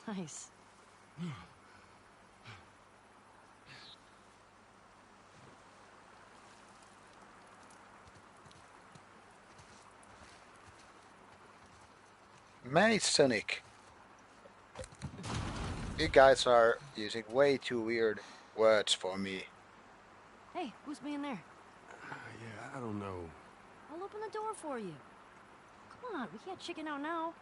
Nice. Masonic. You guys are using way too weird words for me. Hey, who's being there? Yeah, I don't know. I'll open the door for you. Come on, we can't chicken out now.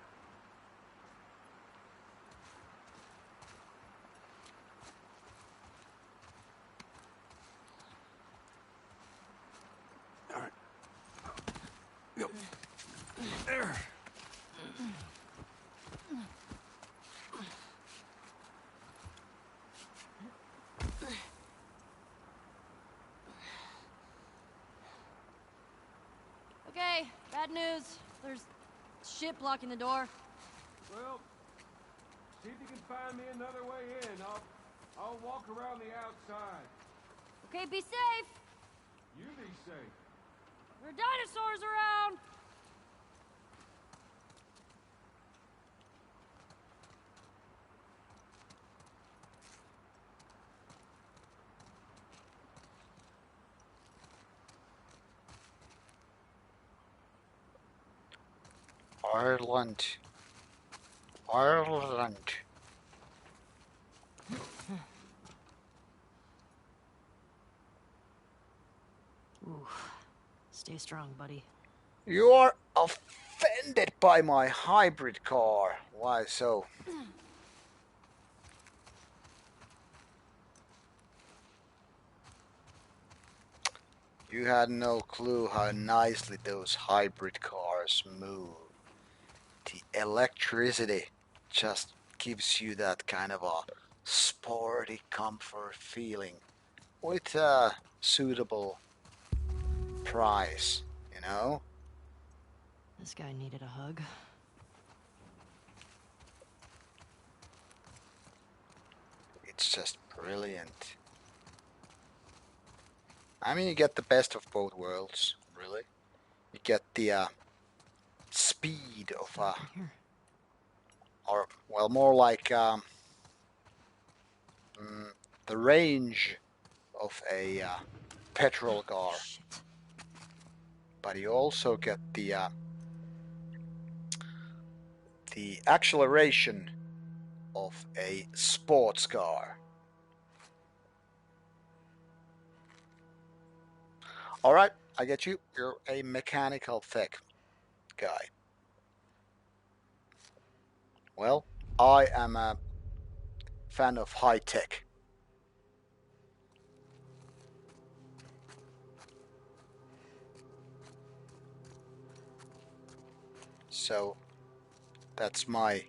All right. Go. There. Okay, bad news. There's shit blocking the door. Well, see if you can find me another way in. I'll walk around the outside. Okay, be safe. You be safe. There are dinosaurs around. Ireland. Ireland. Ooh, stay strong, buddy. You are offended by my hybrid car. Why so? You had no clue how nicely those hybrid cars move. The electricity just gives you that kind of a sporty comfort feeling with a suitable price, you know? This guy needed a hug. It's just brilliant. I mean, you get the best of both worlds, really. You get the speed of or well, more like the range of a petrol car. Shit. But you also get the acceleration of a sports car. Alright, I get you. You're a mechanical tech guy. Well, I am a fan of high tech. So that's my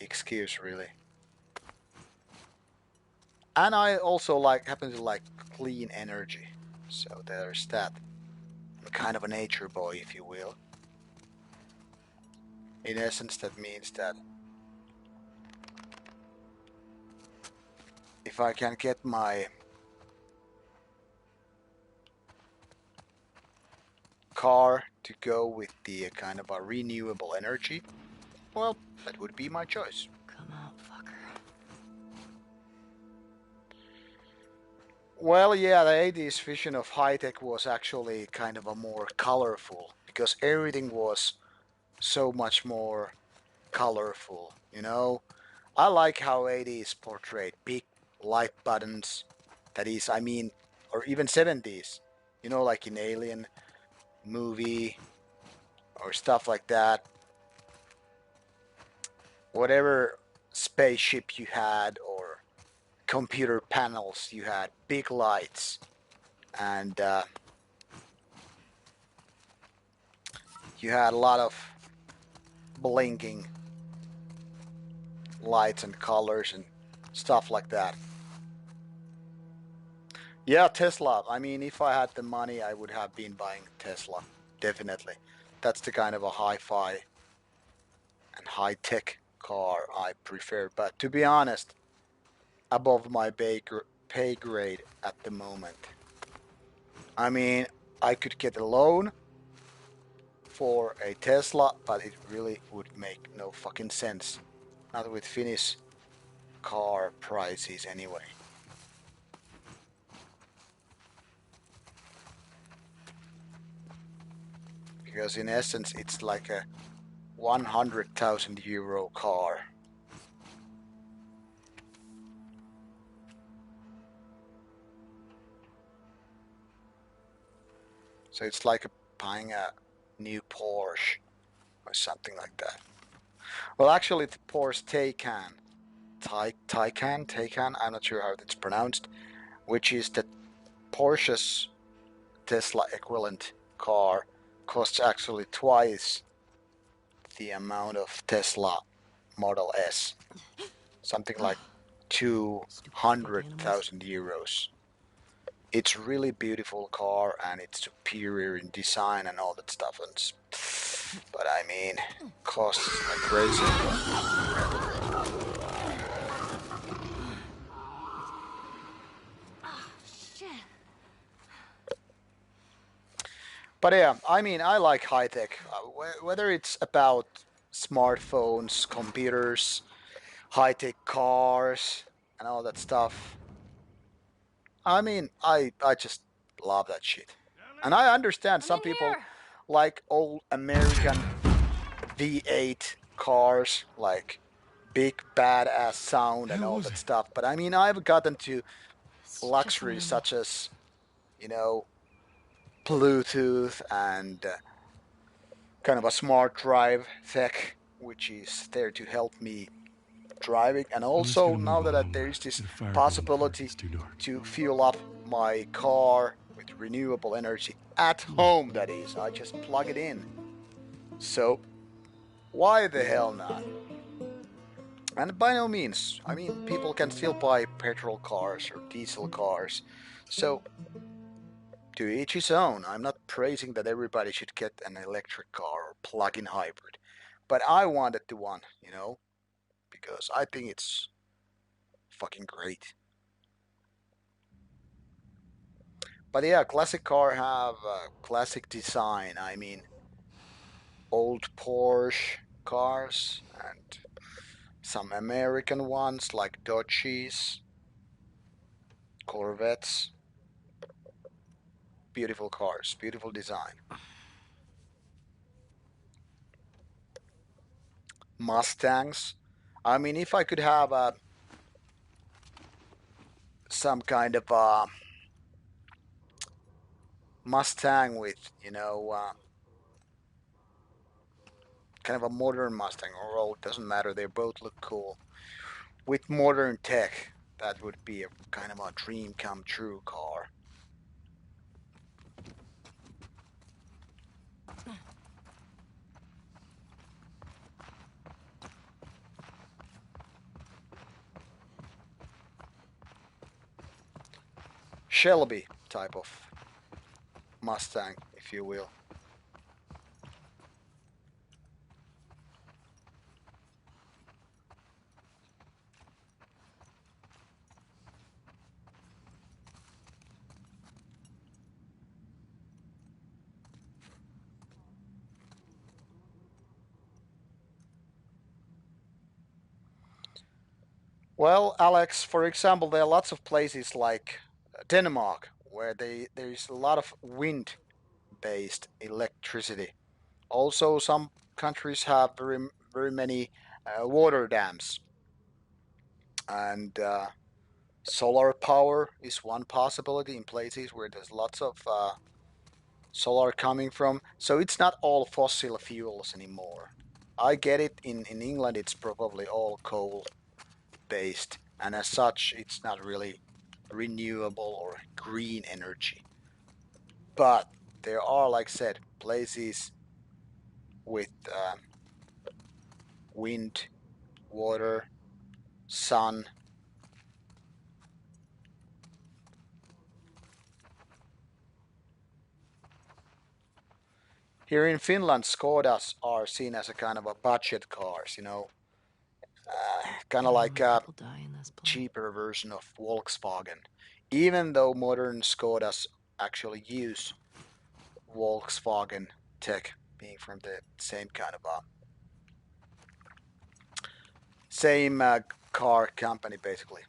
excuse, really. And I also happen to like clean energy. So there's that. I'm kind of a nature boy, if you will. In essence, that means that if I can get my car to go with the kind of a renewable energy, well, that would be my choice. Come out, fucker. Well, yeah, the 80s vision of high-tech was actually kind of a more colorful, because everything was so much more colorful, you know? I like how 80s portrayed big light buttons, that is, I mean, or even 70s, you know, like in Alien movie or stuff like that. Whatever spaceship you had or computer panels you had, big lights, and you had a lot of blinking lights and colors and stuff like that. Yeah, Tesla. I mean, if I had the money, I would have been buying Tesla. Definitely. That's the kind of a hi-fi and high-tech car I prefer. But to be honest, above my pay grade at the moment. I mean, I could get a loan for a Tesla, but it really would make no fucking sense. Not with Finnish car prices anyway. Because in essence, it's like a 100,000 euro car. So it's like buying a new Porsche or something like that. Well, actually, the Porsche Taycan, I'm not sure how it's pronounced, which is the Porsche's Tesla equivalent car, costs actually twice the amount of Tesla Model S, something like 200,000 euros. It's really beautiful car and it's superior in design and all that stuff. But I mean, costs are crazy. But yeah, I mean, I like high tech. Whether it's about smartphones, computers, high tech cars, and all that stuff. I mean, I just love that shit. And I understand some people like old American V8 cars, like big badass sound and all that stuff. But I mean, I've gotten to luxuries such as, you know, Bluetooth and kind of a smart drive tech, which is there to help me driving. And also now that there is this possibility to fuel up my car with renewable energy at home, that is, I just plug it in. So why the hell not? And by no means, I mean, people can still buy petrol cars or diesel cars. So to each his own. I'm not praising that everybody should get an electric car or plug-in hybrid, but I wanted the one, you know, because I think it's fucking great. But yeah, classic car have classic design. I mean, old Porsche cars and some American ones like Dodges, Corvettes. Beautiful cars, beautiful design. Mustangs. I mean, if I could have some kind of Mustang with, kind of a modern Mustang or old, doesn't matter. They both look cool. With modern tech, that would be a kind of a dream come true car. Shelby type of Mustang, if you will. Well, Alex, for example, there are lots of places like Denmark where there's a lot of wind-based electricity. Also, some countries have very many water dams, and solar power is one possibility in places where there's lots of solar coming from. So it's not all fossil fuels anymore. I get it. In England, it's probably all coal based, and as such, it's not really renewable or green energy. But there are, like I said, places with wind, water, sun. Here in Finland, Skodas are seen as a kind of a budget cars, kind of like a cheaper version of Volkswagen. Even though modern Skodas actually use Volkswagen tech, being from the same kind of same car company, basically.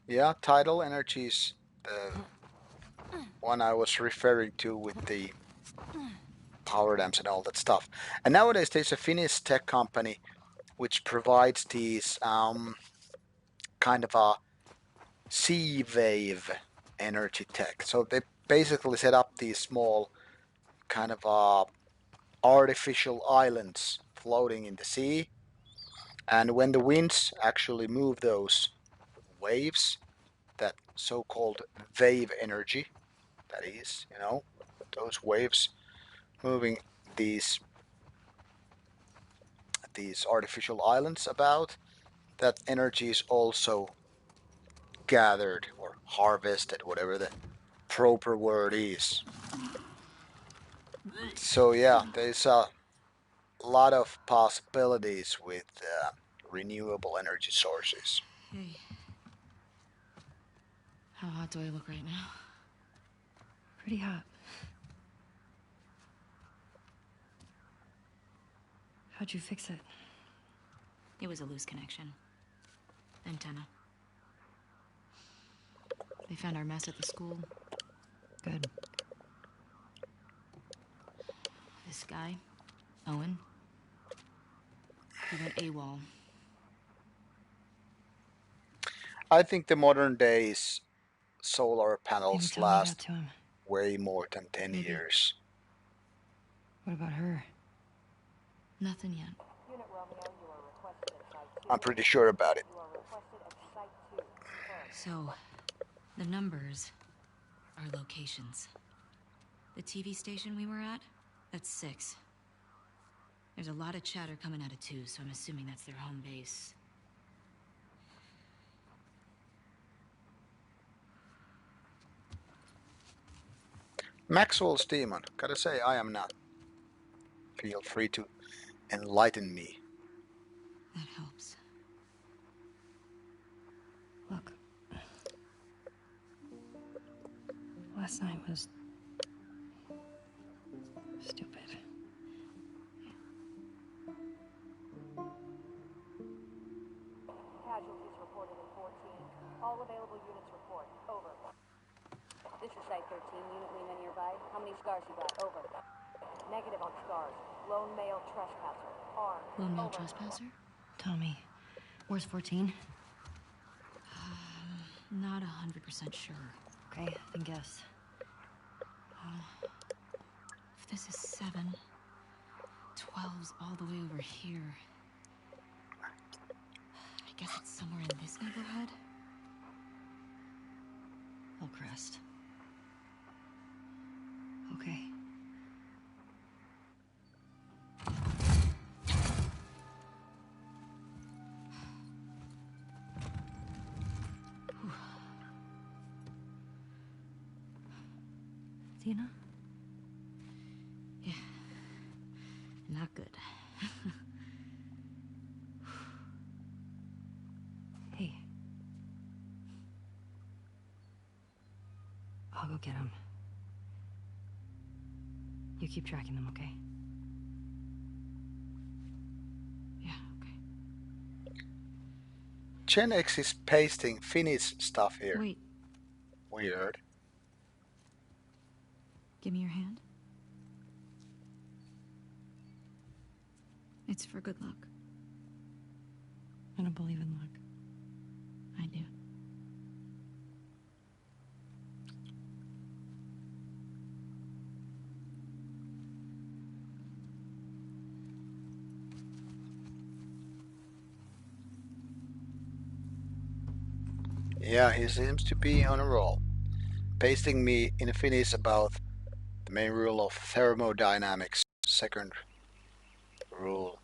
Yeah, Tidal Energy is the one I was referring to with the power dams and all that stuff. And nowadays there's a Finnish tech company which provides these kind of a sea wave energy tech. So they basically set up these small kind of artificial islands floating in the sea. And when the winds actually move those waves, that so-called wave energy, that is, those waves moving these artificial islands about, that energy is also gathered or harvested, whatever the proper word is. So yeah, there's a lot of possibilities with renewable energy sources. Hey. How hot do I look right now? Pretty hot. How'd you fix it? It was a loose connection. Antenna. They found our mess at the school. Good. This guy, Owen, he went AWOL. I think the modern days solar Maybe panels tell me that last to him. way more than 10 Maybe. years. What about her? Nothing yet. I'm pretty sure about it. So, the numbers are locations. The TV station we were at, that's 6. There's a lot of chatter coming out of 2, so I'm assuming that's their home base. Maxwell's demon. Gotta say, I am not. Feel free to enlighten me. That helps. Look. Last night was stupid. Casualties reported in 14. All available units report. Over. This is Site 13. Unit Lima nearby. How many scars you got? Over. Negative on scars. Lone male trespasser. Armed. Lone male Over. trespasser? Tommy, Where's 14? Not 100% sure. Okay, then guess. If this is 7, 12's all the way over here. I guess it's somewhere in this neighborhood. Hillcrest. Okay. Tina? Yeah. Not good. Hey. I'll go get him. You keep tracking them, okay? Yeah, okay. Gen X is pasting Finnish stuff here. Wait, Weird. give me your hand. It's for good luck. I don't believe in luck. I do. Yeah, he seems to be on a roll. Pasting me in Finnish about the main rule of thermodynamics. Second rule.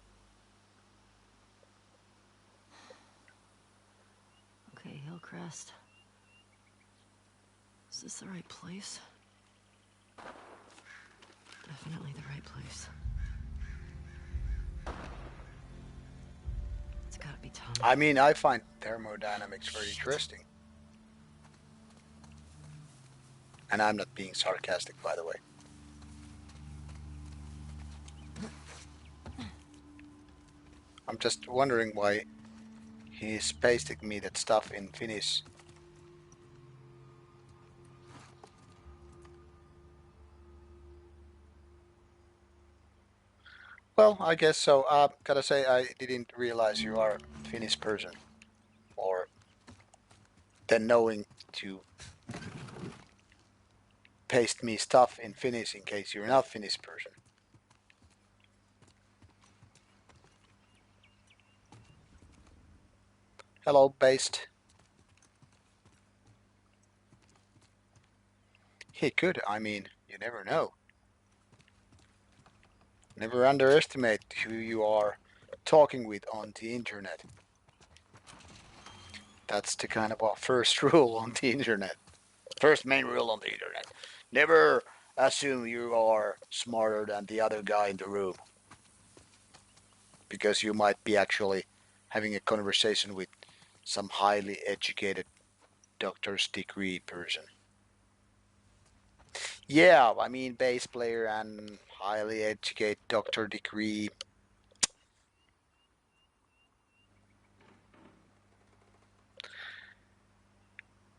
Okay, Hillcrest. Is this the right place? Definitely the right place. It's gotta be Tom. I mean, I find thermodynamics very interesting. And I'm not being sarcastic, by the way. I'm just wondering why he's pasting me that stuff in Finnish. Well, I guess so. Gotta say, I didn't realize you are a Finnish person. Or then knowing to paste me stuff in Finnish in case you're not a Finnish person. Hello, based. He could, I mean, you never know. Never underestimate who you are talking with on the internet. That's the kind of our first rule on the internet. First main rule on the internet. Never assume you are smarter than the other guy in the room. Because you might be actually having a conversation with some highly educated doctor's degree person. Yeah, I mean bass player and highly educated doctor degree.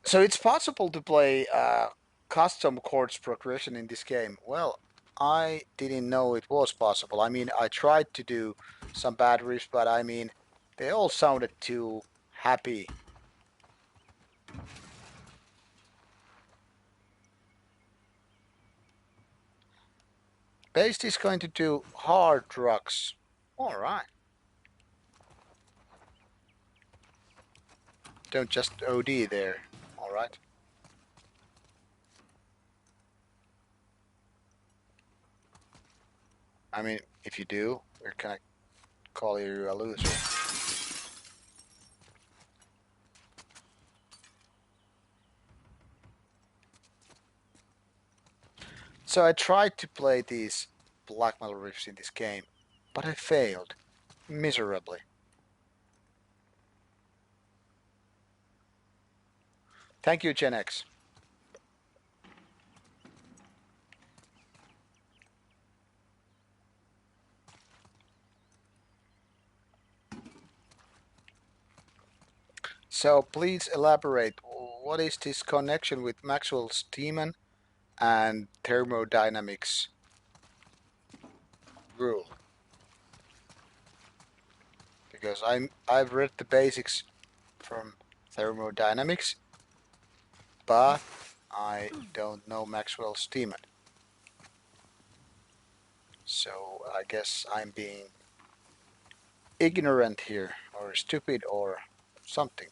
So it's possible to play custom chords progression in this game. Well, I didn't know it was possible. I mean, I tried to do some bad riffs, but I mean, they all sounded too happy. Bass is going to do hard drugs. Alright. Don't just OD there. Alright. I mean, if you do, we're gonna call you a loser. So I tried to play these black metal riffs in this game, but I failed miserably. Thank you, Gen X. So please elaborate. What is this connection with Maxwell's demon and thermodynamics rule? because I've read the basics from thermodynamics, but I don't know Maxwell's demon. So I guess I'm being ignorant here, or stupid, or something.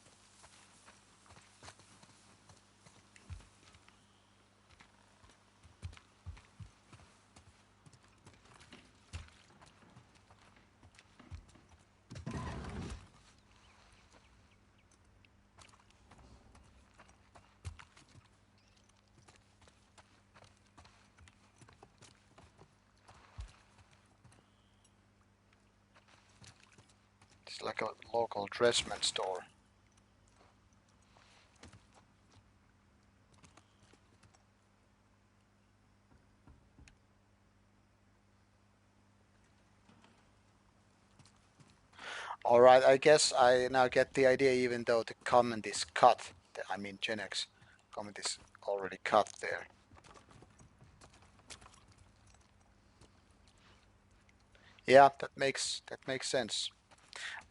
It's like a local dressman store. Alright, I guess I now get the idea, even though the comment is cut. I mean, Genx comment is already cut there. Yeah, that makes sense.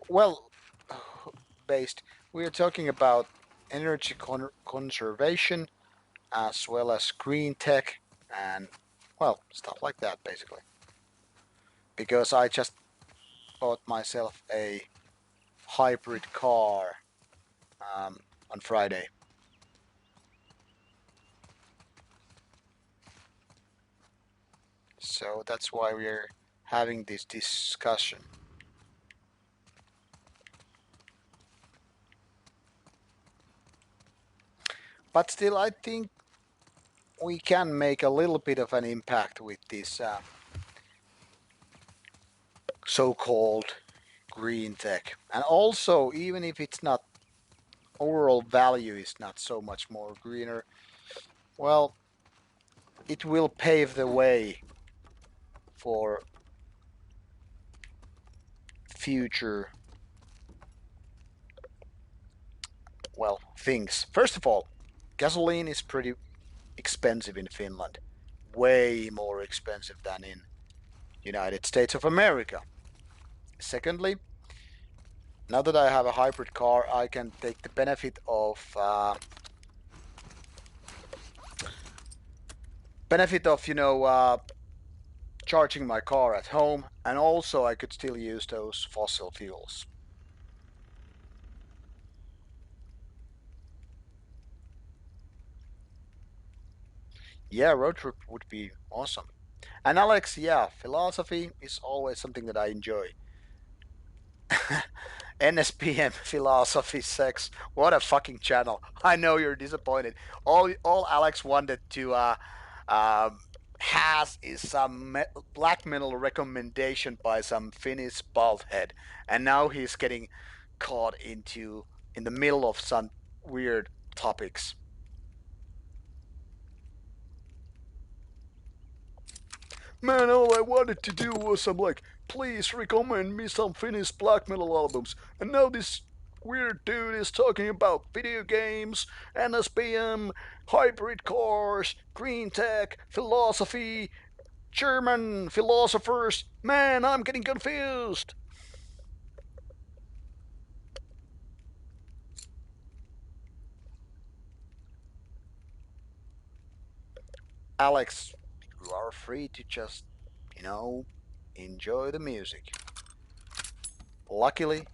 Well, based, we are talking about energy conservation as well as green tech and, well, stuff like that basically. Because I just bought myself a hybrid car on Friday. So that's why we're having this discussion. But still, I think we can make a little bit of an impact with this so-called green tech. And also, even if it's not, overall value is not so much more greener, well, it will pave the way for future, well, things. First of all, gasoline is pretty expensive in Finland. Way more expensive than in United States of America. Secondly, now that I have a hybrid car, I can take the benefit of charging my car at home, and also I could still use those fossil fuels. Yeah, road trip would be awesome. And Alex, yeah, philosophy is always something that I enjoy. NSPM philosophy sex. What a fucking channel. I know you're disappointed. All Alex wanted to has is some black metal recommendation by some Finnish bald head, and now he's getting caught in the middle of some weird topics. Man, all I wanted to do was I'm like, please recommend me some Finnish black metal albums. And now this weird dude is talking about video games, NSPM, hybrid cars, green tech, philosophy, German philosophers. Man, I'm getting confused. Alex, you are free to just, enjoy the music. Luckily,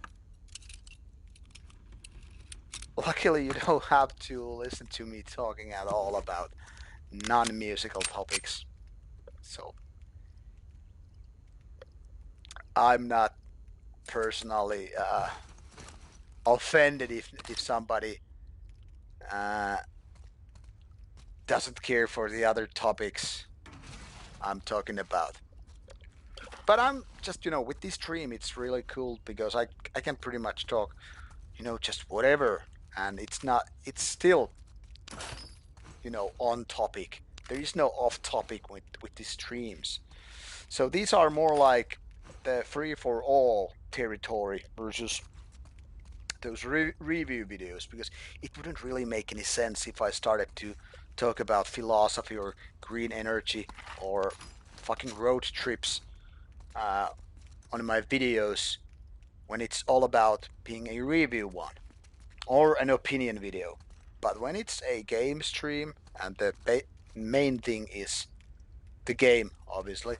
you don't have to listen to me talking at all about non-musical topics. So I'm not personally offended if somebody uh, doesn't care for the other topics I'm talking about. But I'm just, with this stream, it's really cool because I can pretty much talk, just whatever. And it's still, on topic. There is no off topic with these streams. So these are more like the free for all territory versus those review videos, because it wouldn't really make any sense if I started to talk about philosophy or green energy or fucking road trips on my videos when it's all about being a review one or an opinion video. But when it's a game stream and the main thing is the game, obviously,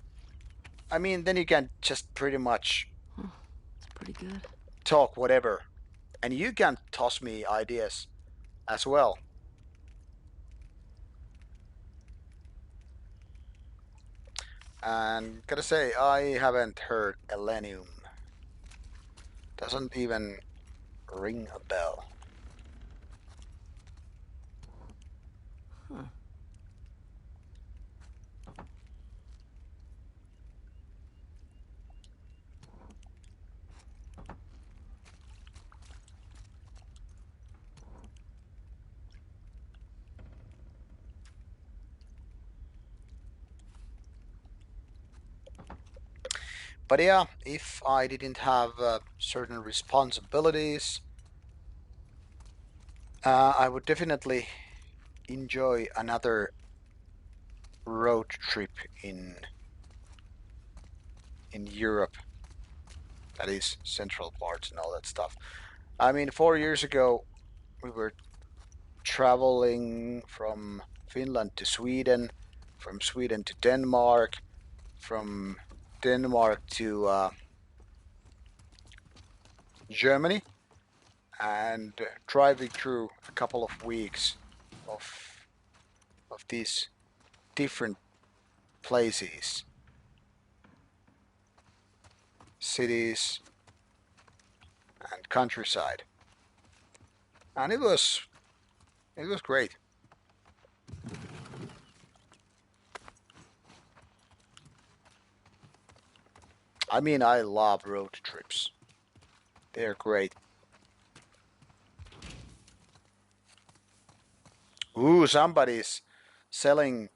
I mean, then you can just pretty much It's pretty good. talk whatever. And you can toss me ideas as well. And gotta say, I haven't heard Elenium. Doesn't even ring a bell. Huh. But yeah, if I didn't have certain responsibilities, I would definitely enjoy another road trip in Europe. That is central parts and all that stuff. I mean, 4 years ago we were traveling from Finland to Sweden, from Sweden to Denmark, from Denmark to Germany, and driving through a couple of weeks of these different places, cities, and countryside, and it was great. I mean, I love road trips. They're great. Ooh, somebody's selling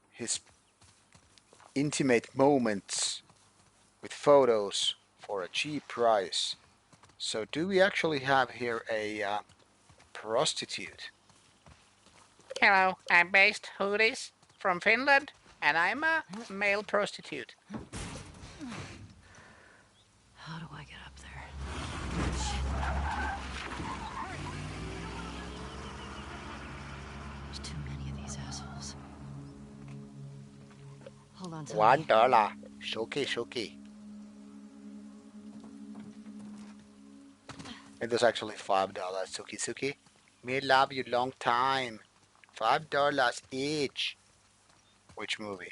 his intimate moments with photos for a cheap price. So do we actually have here a prostitute? Hello, I'm based Hoodies from Finland, and I'm a male prostitute. How do I get up there? There's too many of these assholes. Hold on, Tommy. $1. Shuki, shuki. It was actually $5. Suki, suki. Me love you long time. $5 each. Which movie?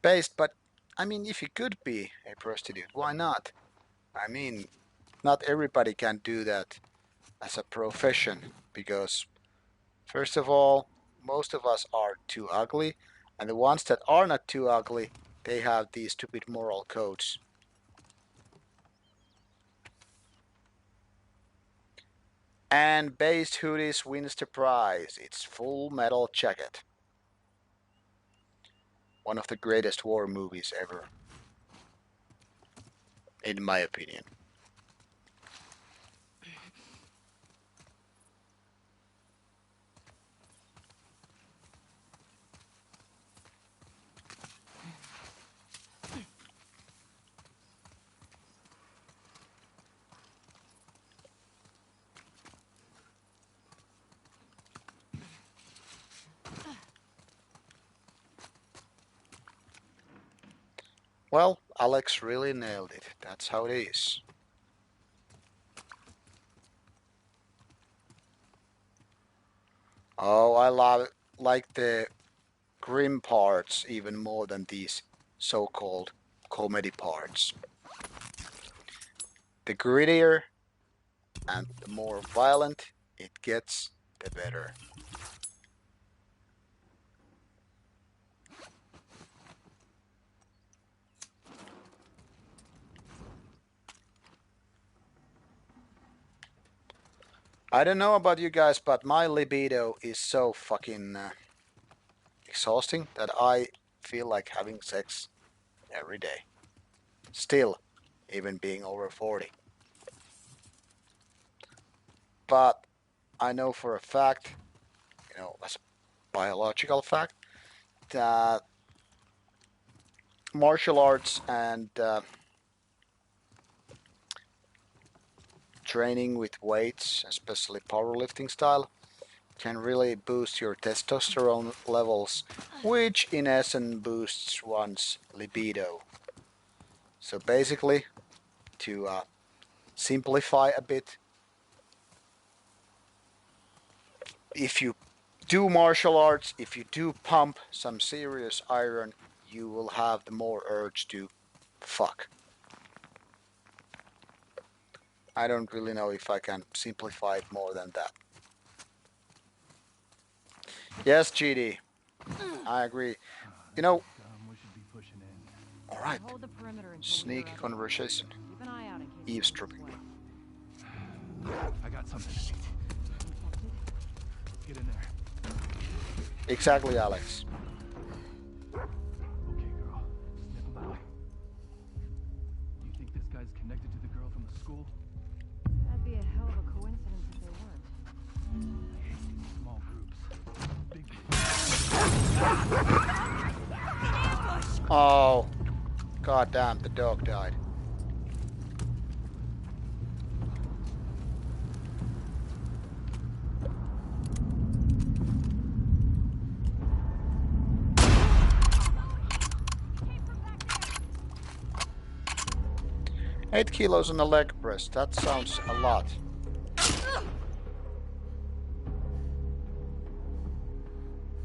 Based, but I mean, if you could be a prostitute, why not? I mean, not everybody can do that as a profession because, first of all, most of us are too ugly, and the ones that are not too ugly, they have these stupid moral codes. And Based Hoodies wins the prize. It's Full Metal Jacket. One of the greatest war movies ever. In my opinion. Well, Alex really nailed it. That's how it is. Oh, like the grim parts even more than these so-called comedy parts. The grittier and the more violent it gets, the better. I don't know about you guys, but my libido is so fucking exhausting that I feel like having sex every day. Still, even being over 40. But I know for a fact as a biological fact, that martial arts and training with weights, especially powerlifting style, can really boost your testosterone levels, which in essence boosts one's libido. So basically, to simplify a bit, if you do martial arts, if you do pump some serious iron, you will have the more urge to fuck. I don't really know if I can simplify it more than that. Yes, GD, I agree. You know, We should be pushing in. alright, Hold the perimeter until sneaky conversation, Keep an eye out in case eavesdropping. I got something. Get in there. Exactly, Alex. Okay, girl. Snip him out. You think this guy's connected to the girl from the school? That'd be a hell of a coincidence if they weren't. I hate these small groups. Big Oh, god damn, the dog died. Eight kilos on the leg press, that sounds a lot.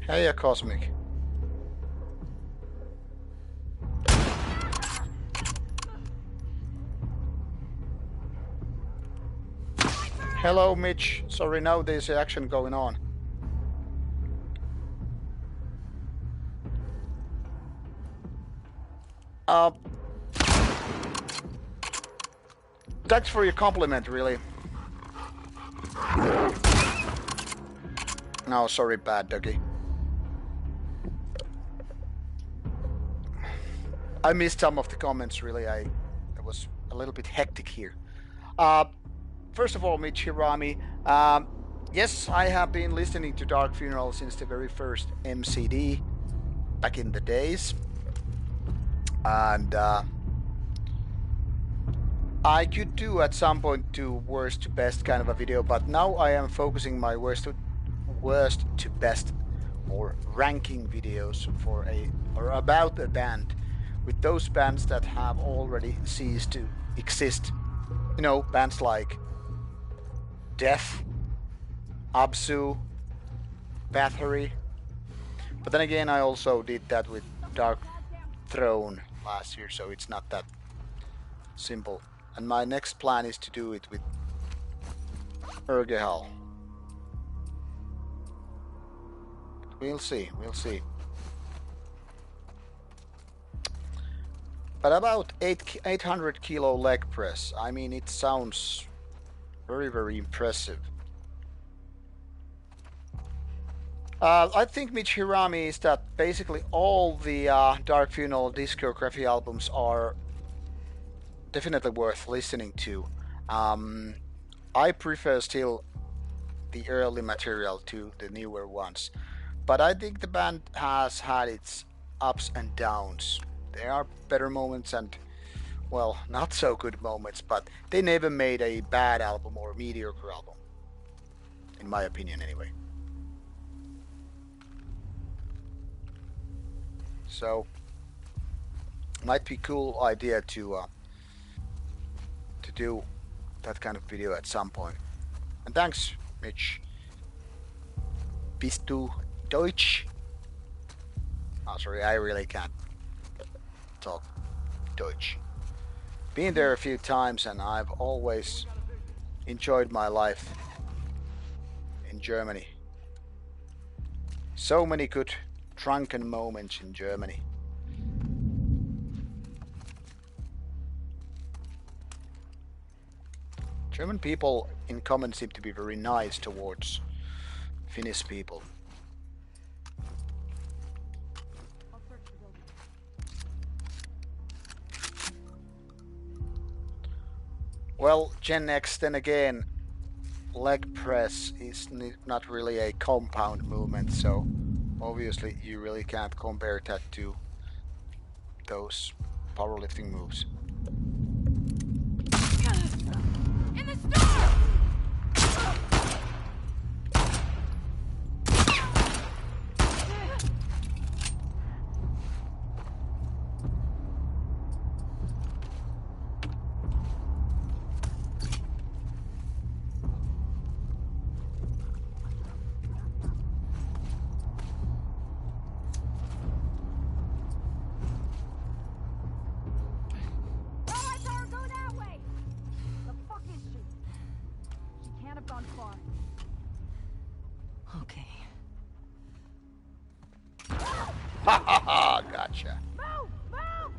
Hey, Cosmic. Hello, Mitch. Sorry, now there's action going on. Thanks for your compliment, really. No, sorry, bad doggy. I missed some of the comments, really. It was a little bit hectic here. First of all, Mitch Hirami, yes, I have been listening to Dark Funeral since the very first MCD back in the days. And I could do at some point do worst to best kind of a video, but now I am focusing my worst to best or ranking videos for about a band, with those bands that have already ceased to exist. You know, bands like Death, Absu, Bathory. But then again, I also did that with Dark Throne last year, so it's not that simple. And my next plan is to do it with Urgehal. We'll see, we'll see. But about 800 kilo leg press, I mean, it sounds very, very impressive. I think Mitch Hirami is that basically all the Dark Funeral discography albums are definitely worth listening to. I prefer still the early material to the newer ones, but I think the band has had its ups and downs. There are better moments and, well, not so good moments, but they never made a bad album or a mediocre album, in my opinion anyway. So might be cool idea to do that kind of video at some point. And thanks, Mitch. Bist du Deutsch? Oh, sorry, I really can't talk Deutsch. Been there a few times, and I've always enjoyed my life in Germany. So many good drunken moments in Germany. German people in common seem to be very nice towards Finnish people. Well, Gen X, then again, leg press is not really a compound movement, so obviously you really can't compare that to those powerlifting moves. In the store! Okay. Ha ha ha! Gotcha. Move! Move!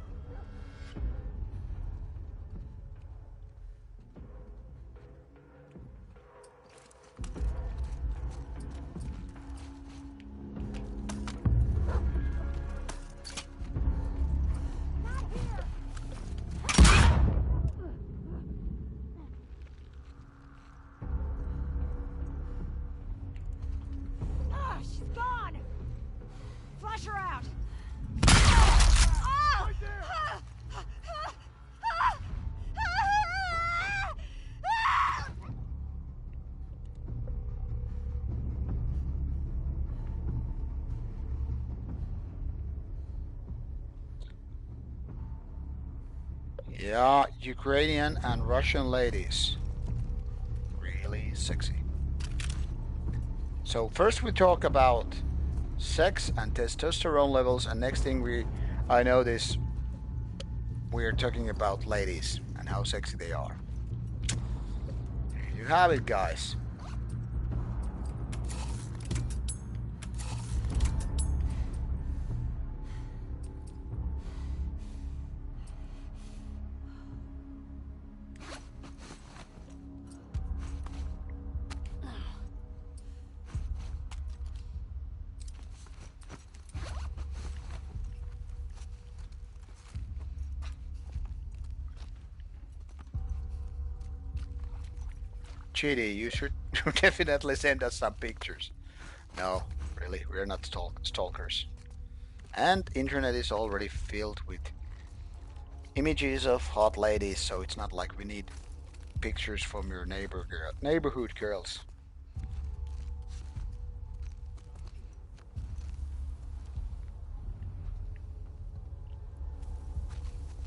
She's gone! Flush her out! Oh! Yeah, Ukrainian and Russian ladies. Really sexy. So first we talk about sex and testosterone levels, and next thing I notice we're talking about ladies and how sexy they are. There you have it, guys. Chidi, you should definitely send us some pictures. No, really, we're not stalkers. And internet is already filled with images of hot ladies, so it's not like we need pictures from your neighborhood girls.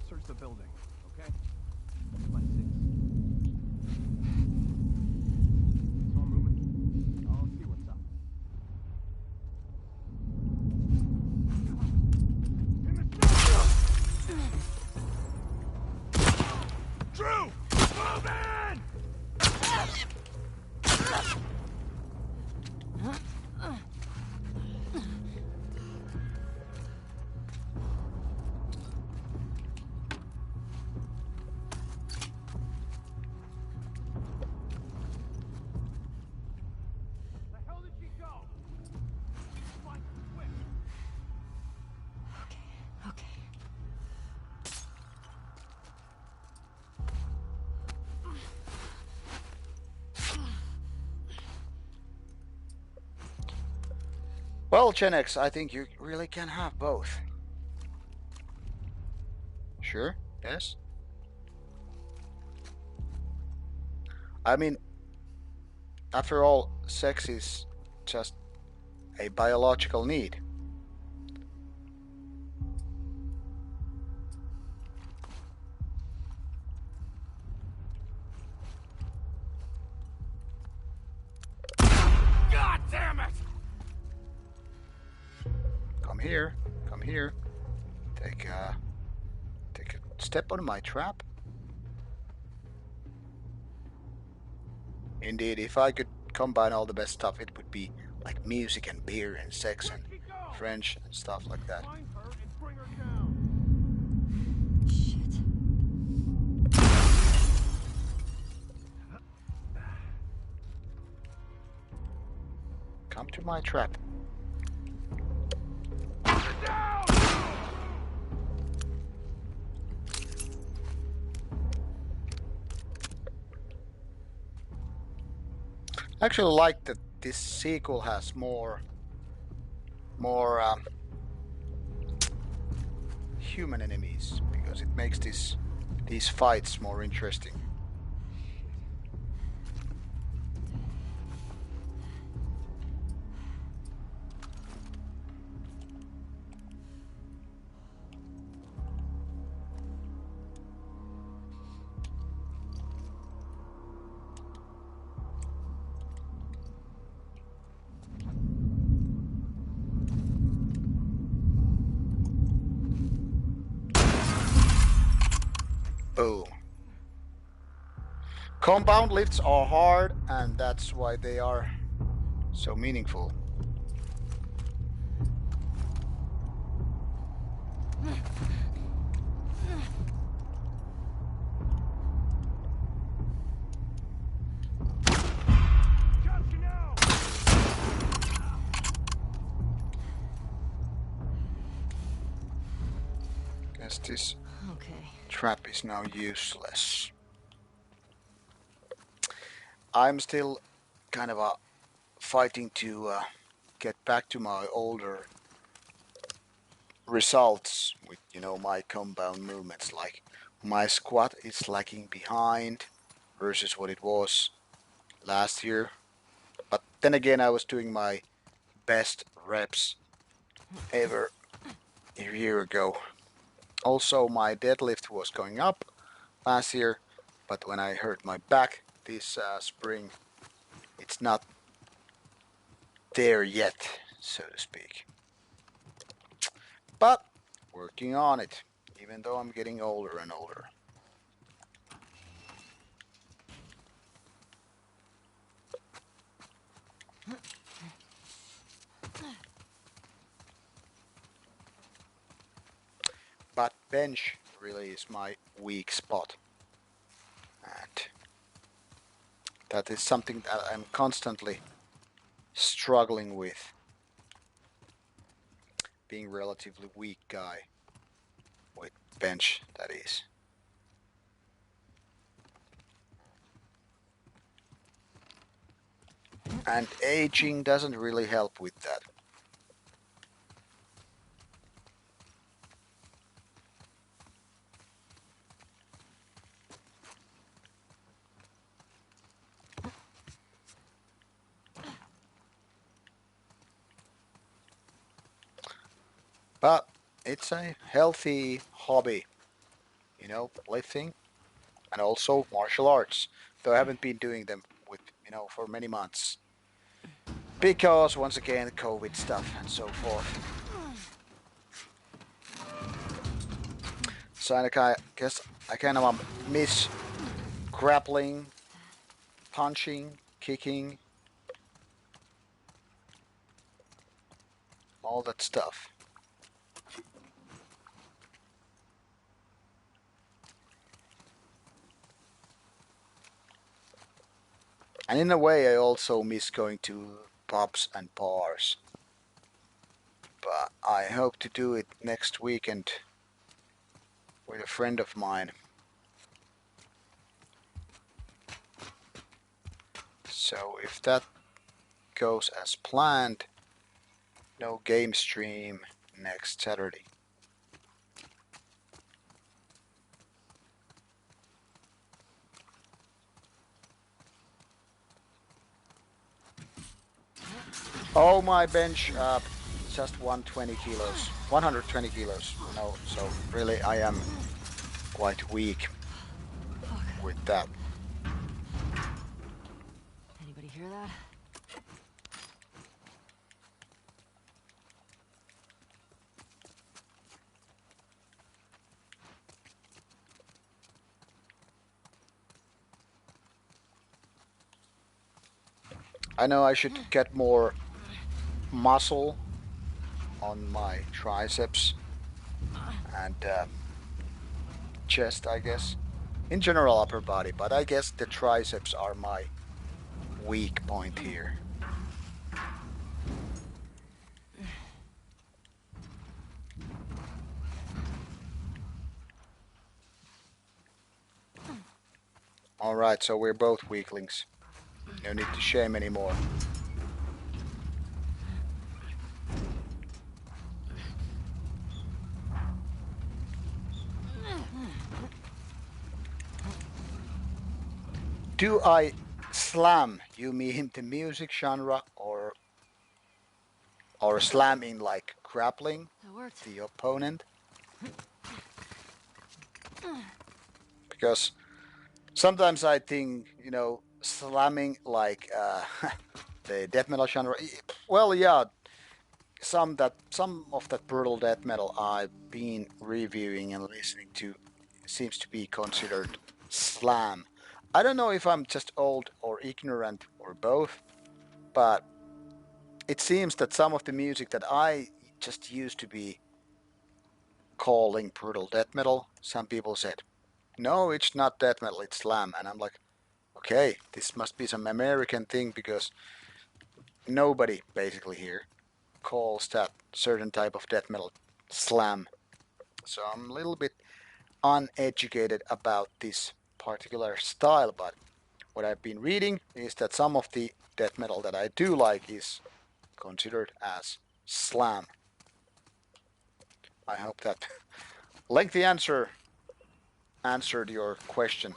Search the building, okay? By 6. It's all moving. I'll see what's up. Drew! Move in! The hell did she go? Find her quick. Okay. Well, Gen X, I think you really can have both. Sure? Yes? I mean, after all, sex is just a biological need. God damn it! Come here. Come here. Take a step on my trap. Indeed, if I could combine all the best stuff, it would be like music and beer and sex and French and stuff like that. Find her and bring her down. Shit. Come to my trap. Down! I actually like that this sequel has more human enemies because it makes these fights more interesting. Boom. Compound lifts are hard, and that's why they are so meaningful. Got you now! Guess this Okay. trap is now useless. I'm still kind of fighting to get back to my older results with my compound movements. Like my squat is lagging behind versus what it was last year. But then again, I was doing my best reps ever a year ago. Also, my deadlift was going up last year, but when I hurt my back this spring, it's not there yet, so to speak. But working on it, even though I'm getting older and older. But bench really is my weak spot. And that is something that I'm constantly struggling with. Being a relatively weak guy with bench, that is. And aging doesn't really help with that. But it's a healthy hobby, lifting and also martial arts. Though I haven't been doing them with, for many months. Because once again, COVID stuff and so forth. So I guess I kind of miss grappling, punching, kicking, all that stuff. And in a way, I also miss going to pubs and bars. But I hope to do it next weekend with a friend of mine. So if that goes as planned, no game stream next Saturday. Oh, my bench just 120 kilos, 120 kilos, so really I am quite weak with that. Anybody hear that? I know I should get more muscle on my triceps and chest, I guess. In general, upper body, but I guess the triceps are my weak point here. Alright, so we're both weaklings. No need to shame anymore. Do I slam? You mean the music genre, or slamming like grappling That worked. the opponent? Because sometimes I think, slamming like the death metal genre. Well, yeah, some of that brutal death metal I've been reviewing and listening to seems to be considered slam. I don't know if I'm just old or ignorant or both, but it seems that some of the music that I just used to be calling brutal death metal, some people said, no, it's not death metal, it's slam. And I'm like, okay, this must be some American thing because nobody basically here calls that certain type of death metal slam. So I'm a little bit uneducated about this particular style, but what I've been reading is that some of the death metal that I do like is considered as slam. I hope that lengthy answer answered your question.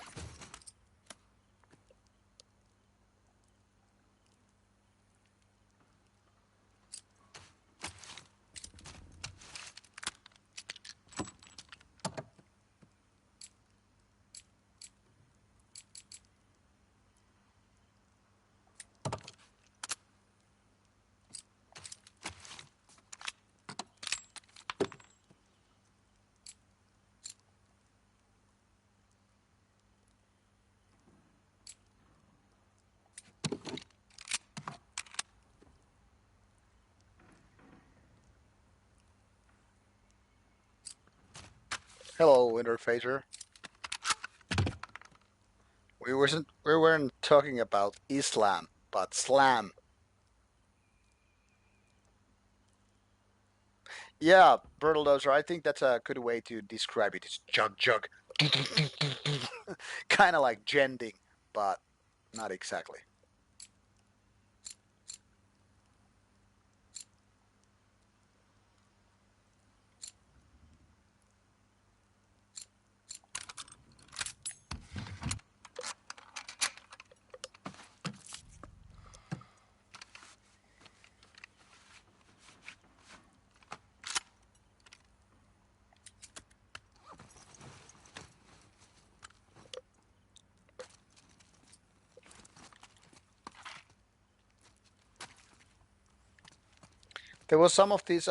Hello, interfacer. We weren't talking about Islam, but slam. Yeah, brutal dozer. I think that's a good way to describe it. It's jug jug, kind of like jending, but not exactly. There was some of these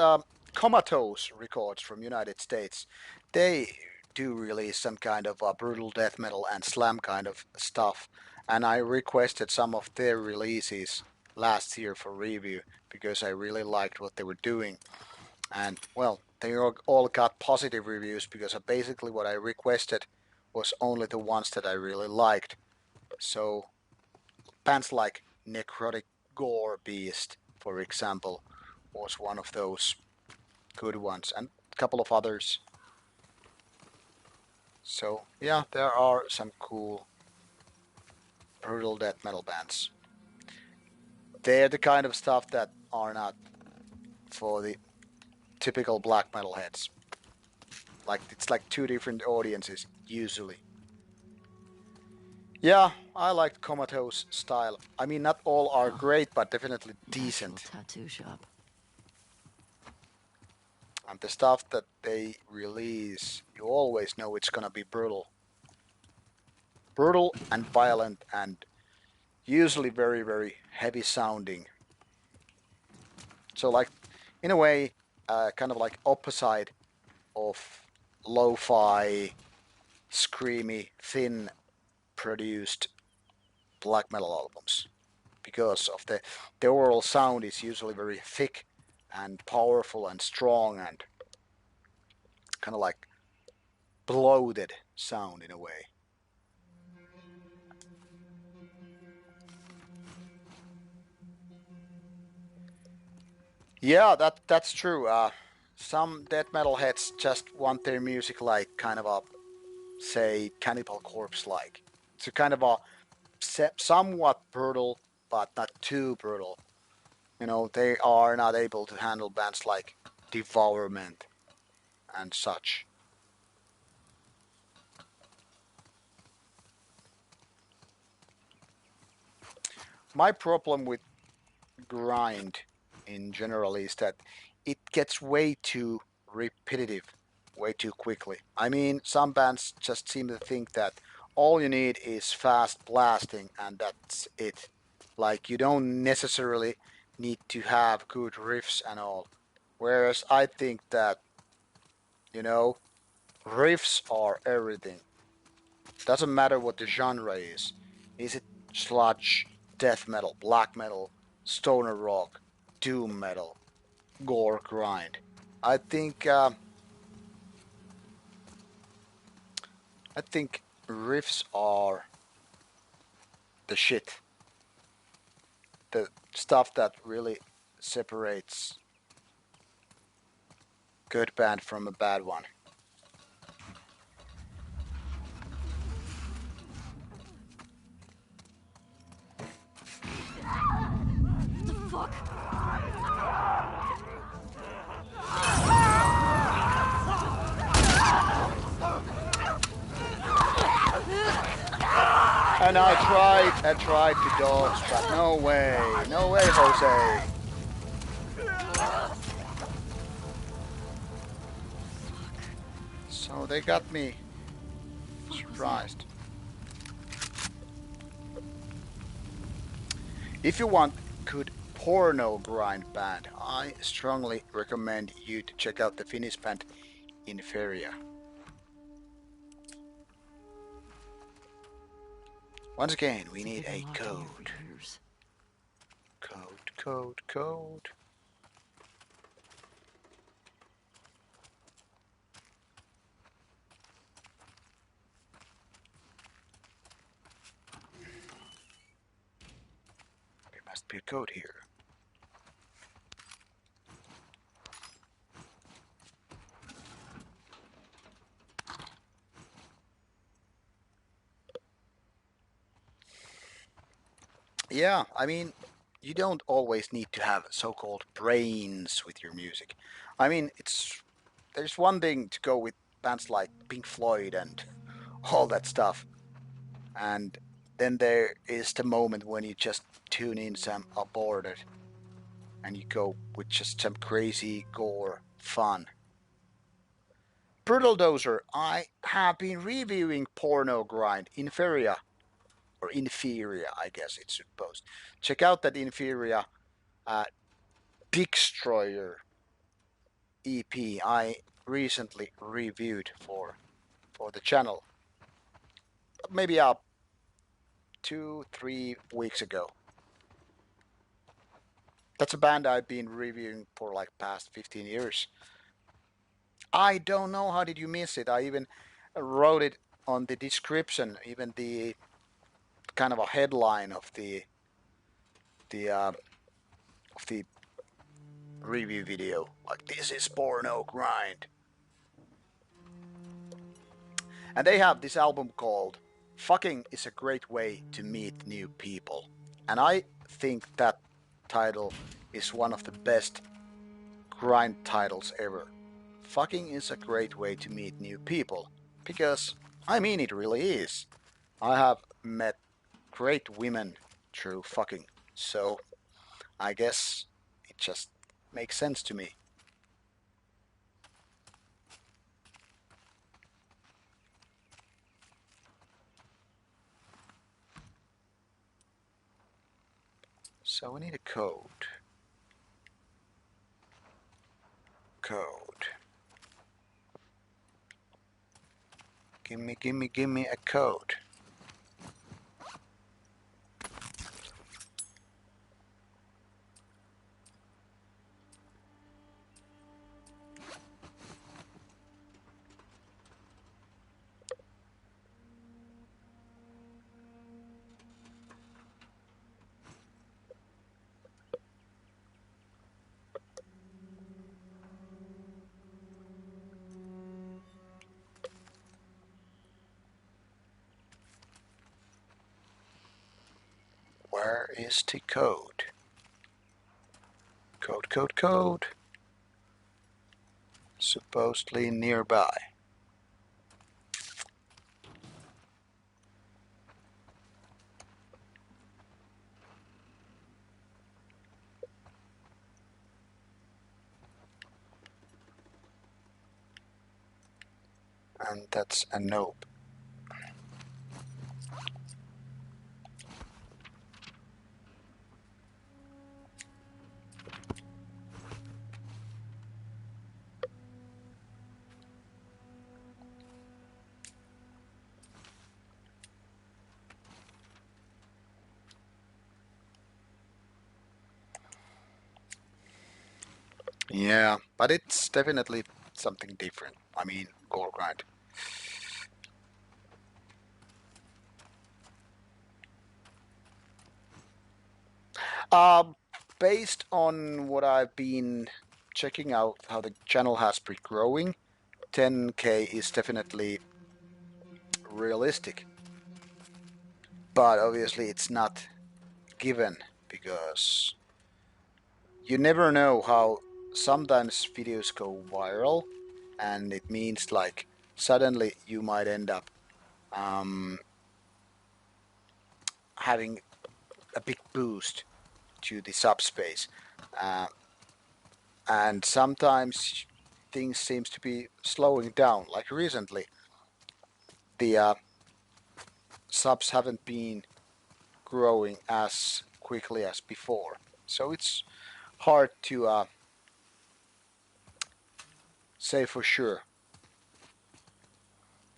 comatose records from United States. They do release some kind of brutal death metal and slam kind of stuff, and I requested some of their releases last year for review because I really liked what they were doing. And well, they all got positive reviews because basically what I requested was only the ones that I really liked. So bands like Necrotic Gore Beast, for example, was one of those good ones, and a couple of others. So yeah, there are some cool brutal death metal bands. They're the kind of stuff that are not for the typical black metal heads. Like it's like two different audiences usually. Yeah, I like Comatose style. I mean, not all are great, but definitely decent. Tattoo shop. And the stuff that they release, you always know it's gonna be brutal. Brutal and violent and usually very, very heavy sounding. So like, in a way, kind of like opposite of lo-fi, screamy, thin produced black metal albums. Because of the overall sound is usually very thick and powerful and strong and kind of like bloated sound in a way. Yeah, that's true. Some death metal heads just want their music like kind of a, say, Cannibal Corpse like. It's a kind of a somewhat brutal, but not too brutal. You know, they are not able to handle bands like Devourment and such. My problem with grind in general is that it gets way too repetitive way too quickly. I mean, some bands just seem to think that all you need is fast blasting and that's it. Like, you don't necessarily need to have good riffs and all. Whereas I think that, you know, riffs are everything. Doesn't matter what the genre is. Is it sludge, death metal, black metal, stoner rock, doom metal, gore grind? I think I think riffs are the shit. The stuff that really separates good band from a bad one. What the fuck? And I tried to dodge, but no way, Jose. So they got me surprised. If you want good porno grind band, I strongly recommend you to check out the Finnish band Inferia. Once again, we need a code. Code. There must be a code here. Yeah, I mean, you don't always need to have so-called brains with your music. I mean, there's one thing to go with bands like Pink Floyd and all that stuff, and then there is the moment when you just tune in some aborted and you go with just some crazy gore fun. Brutal Dozer, I have been reviewing Porno Grind Inferia, or Inferior, I guess it's supposed. Check out that Inferior Destroyer EP I recently reviewed for the channel. Maybe 2-3 weeks ago. That's a band I've been reviewing for like past 15 years. I don't know how did you miss it. I even wrote it on the description, even the kind of a headline of the of the review video. Like, this is porno grind. And they have this album called Fucking is a Great Way to Meet New People. And I think that title is one of the best grind titles ever. Fucking is a great way to meet new people. Because, I mean, it really is. I have met great women through fucking. So, I guess it just makes sense to me. So we need a code. Give me a code. is the code? Code. Supposedly nearby. And that's a nope. Yeah, but it's definitely something different. I mean, gore grind. Based on what I've been checking out, how the channel has been growing, 10K is definitely realistic. But obviously it's not given because you never know how sometimes videos go viral and it means like suddenly you might end up having a big boost to the subspace. And sometimes things seems to be slowing down. Like recently, the subs haven't been growing as quickly as before. So it's hard to say for sure.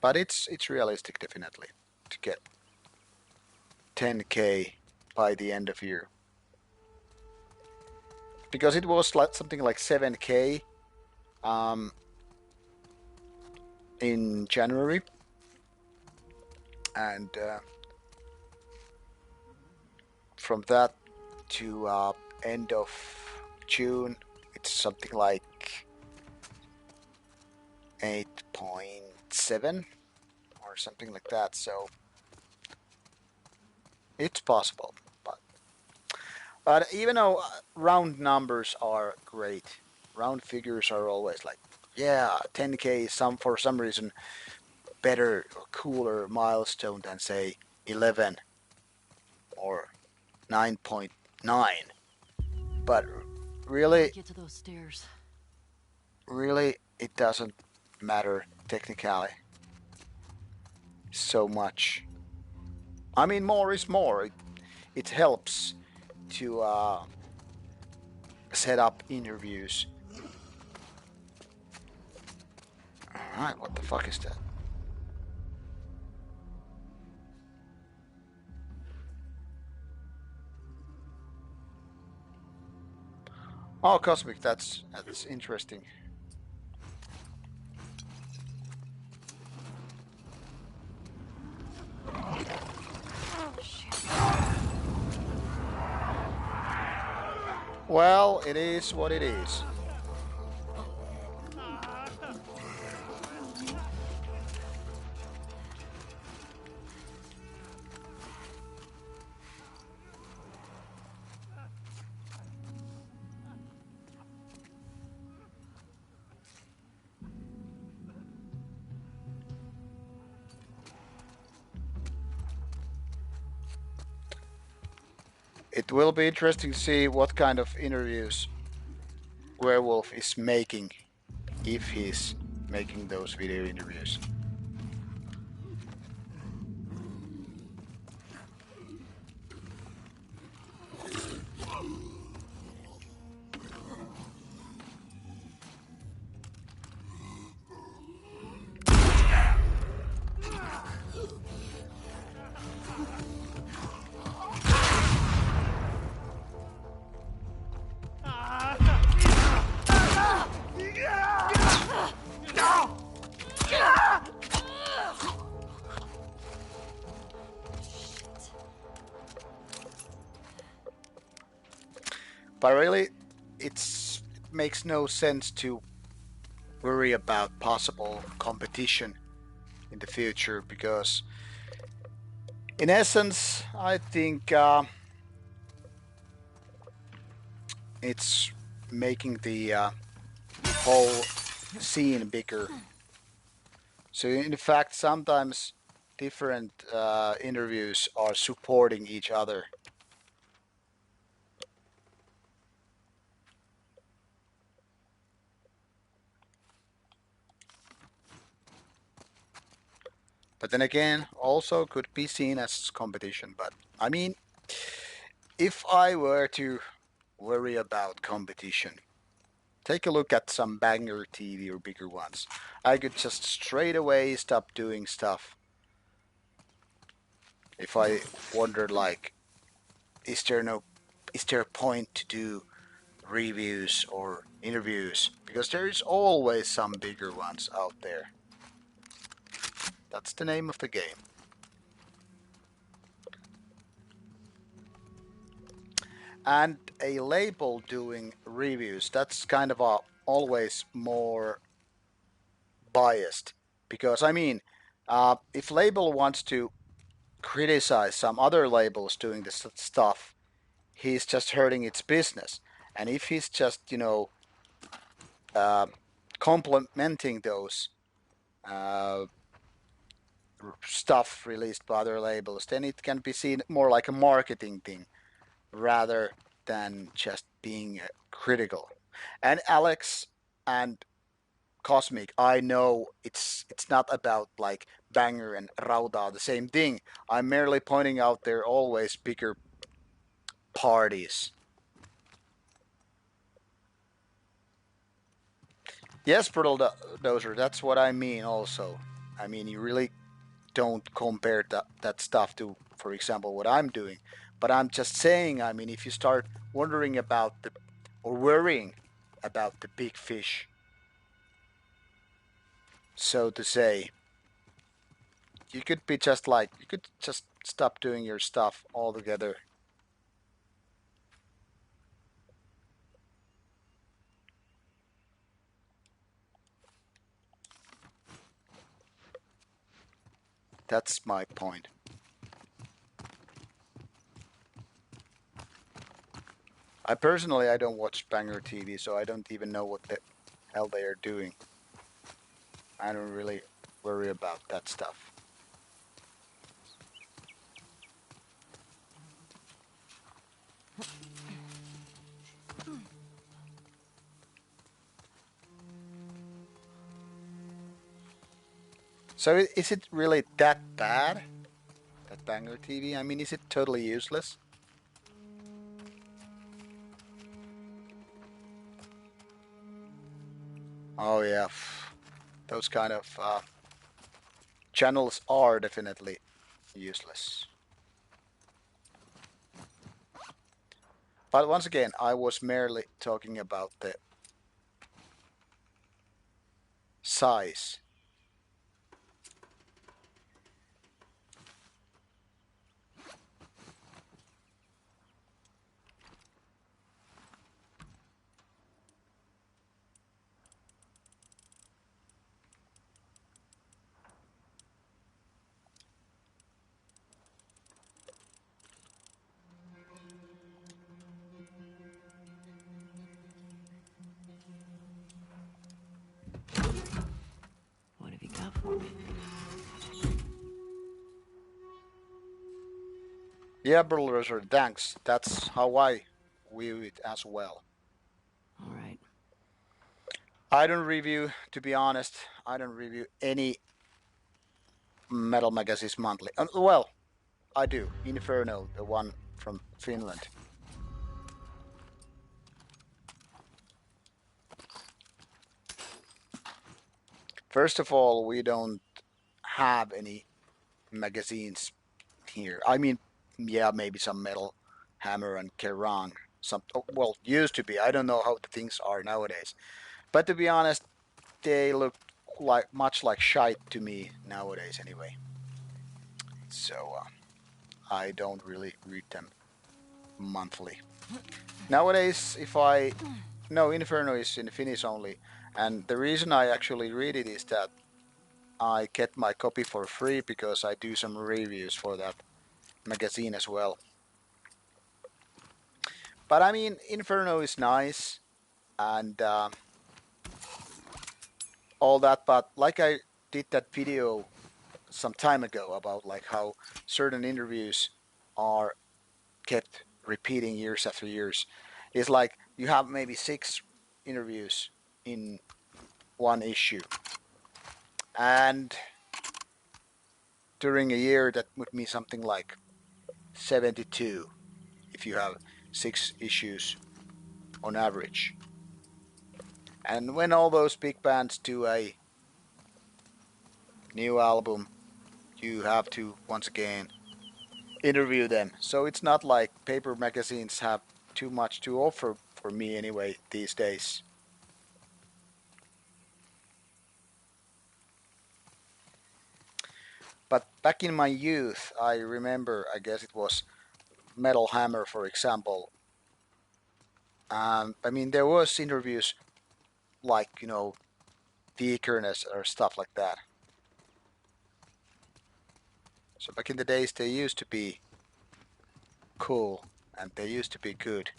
But it's realistic definitely to get 10K by the end of year. Because it was like something like 7K in January, and from that to end of June, it's something like 8.7 or something like that. So it's possible, but even though round numbers are great, round figures are always like, yeah, 10K is for some reason better or cooler milestone than say 11 or 9.9. But really, Get to those stairs. really, it doesn't matter technically so much. I mean, more is more. It helps to set up interviews. Alright, what the fuck is that? Oh, Cosmic, that's interesting. Well, it is what it is. It will be interesting to see what kind of interviews Werewolf is making, if he's making those video interviews. But really, it makes no sense to worry about possible competition in the future because, in essence, I think it's making the whole scene bigger. So in fact, sometimes different interviews are supporting each other. But then again, also could be seen as competition. But I mean, if I were to worry about competition, take a look at some banger TV or bigger ones. I could just straight away stop doing stuff. If I wondered like, is there a point to do reviews or interviews? Because there is always some bigger ones out there. That's the name of the game. And a label doing reviews, that's kind of always more biased. Because I mean, if label wants to criticize some other labels doing this stuff, he's just hurting its business. And if he's just, uh, complimenting those uh, stuff released by other labels, then it can be seen more like a marketing thing rather than just being critical. And Alex and Cosmic, I know it's not about like Banger and Rauta the same thing. I'm merely pointing out there are always bigger parties. Yes, Dozer, that's what I mean also. I mean, you really don't compare that stuff to, for example, what I'm doing. But I'm just saying, I mean, if you start wondering about or worrying about the big fish, so to say, you could just stop doing your stuff altogether. That's my point. I don't watch Banger TV, so I don't even know what the hell they are doing. I don't really worry about that stuff. So is it really that bad? That Banger TV? I mean, is it totally useless? Oh yeah, those kind of channels are definitely useless. But once again, I was merely talking about the size. What have you got for me? Yeah, brother, thanks. That's how I view it as well. All right. I don't review, to be honest, I don't review any metal magazines monthly. Well, I do. Inferno, the one from Finland. First of all, we don't have any magazines here. I mean, yeah, maybe some Metal Hammer and Kerrang. Well, used to be. I don't know how the things are nowadays. But to be honest, they look like much like shite to me nowadays anyway. So I don't really read them monthly. Nowadays, no, Inferno is in Finnish only, and the reason I actually read it is that I get my copy for free because I do some reviews for that magazine as well. But I mean, Inferno is nice and all that. But like I did that video some time ago about like how certain interviews are kept repeating years after years. It's like you have maybe 6 interviews in one issue, and during a year that would mean something like 72 if you have 6 issues on average. And when all those big bands do a new album, you have to once again interview them. So it's not like paper magazines have too much to offer for me anyway these days. But back in my youth, I remember, I guess it was Metal Hammer, for example. I mean, there was interviews like, Vikernes or stuff like that. So back in the days, they used to be cool and they used to be good.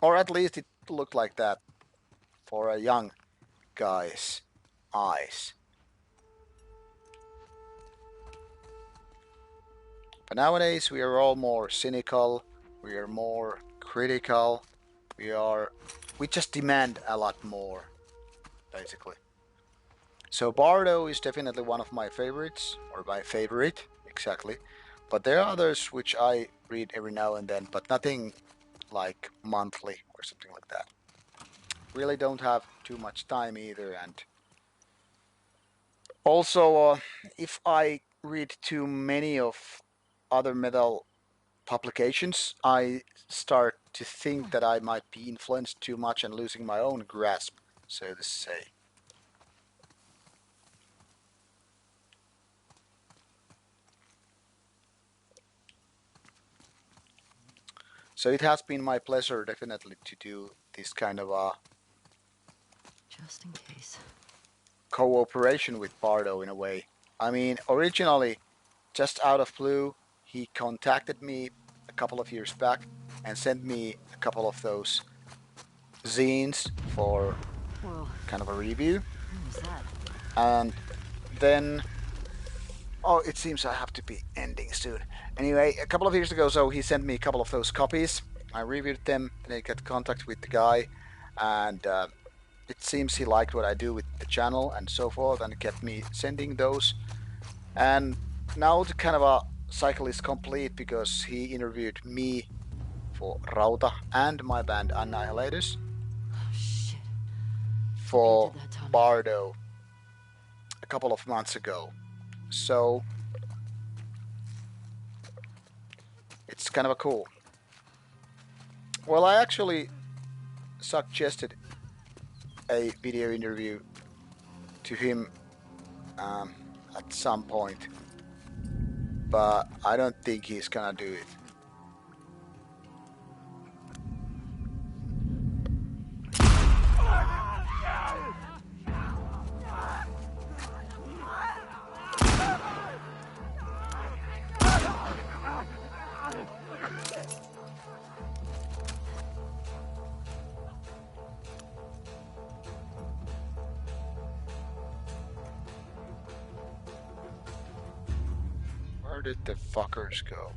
Or at least it looked like that for a young guy's eyes. But nowadays we are all more cynical, we are more critical, we just demand a lot more, basically. So Bardo is definitely one of my favorites, or my favorite, exactly. But there are others which I read every now and then, but nothing like monthly or something like that. Really don't have too much time either, and also if I read too many of other metal publications, I start to think that I might be influenced too much and losing my own grasp, so to say. So it has been my pleasure definitely to do this kind of Just in case. cooperation with Bardo in a way. I mean, originally, just out of blue, he contacted me a couple of years back and sent me a couple of those zines for Whoa, kind of a review. what was that? And then, oh, it seems I have to be ending soon. Anyway, a couple of years ago, so he sent me a couple of those copies. I reviewed them, and I got contact with the guy, and it seems he liked what I do with the channel and so forth, and kept me sending those. And now the kind of a cycle is complete because he interviewed me for Rauta and my band Annihilators Oh, shit. for Okay, did that, Tommy. Bardo a couple of months ago. So it's kind of a cool. Well, I actually suggested a video interview to him at some point, but I don't think he's gonna do it. Where did the fuckers go?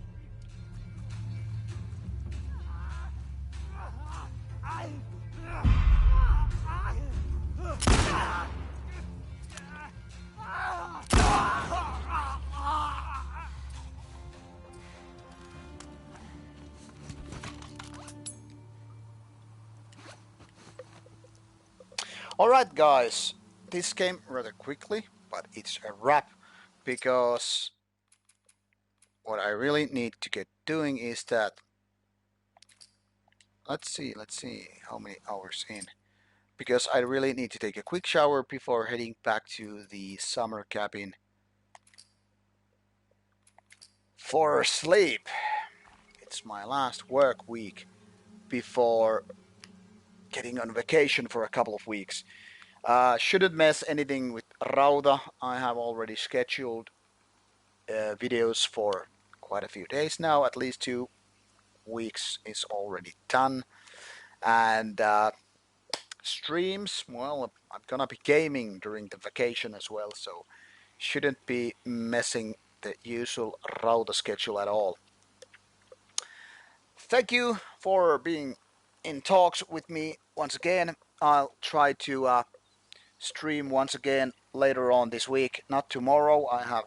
Alright guys, this came rather quickly, but it's a wrap because what I really need to get doing is that let's see how many hours in, because I really need to take a quick shower before heading back to the summer cabin for sleep. It's my last work week before getting on vacation for a couple of weeks. Shouldn't mess anything with Rauta. I have already scheduled videos for quite a few days now, at least 2. weeks is already done. And streams, well, I'm gonna be gaming during the vacation as well, so shouldn't be messing the usual Rauta schedule at all. Thank you for being in talks with me once again. I'll try to stream once again later on this week. Not tomorrow, I have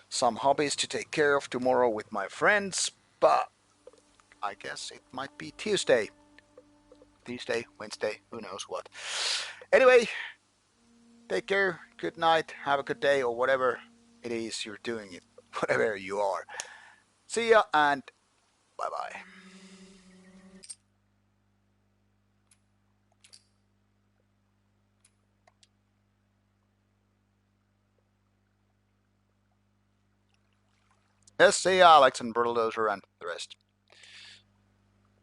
some hobbies to take care of tomorrow with my friends, but I guess it might be Tuesday, Wednesday, who knows what. Anyway, take care, good night, have a good day, or whatever it is you're doing it, whatever you are. See ya, and bye bye. Yes, see ya, Alex and Bulldozer and the rest.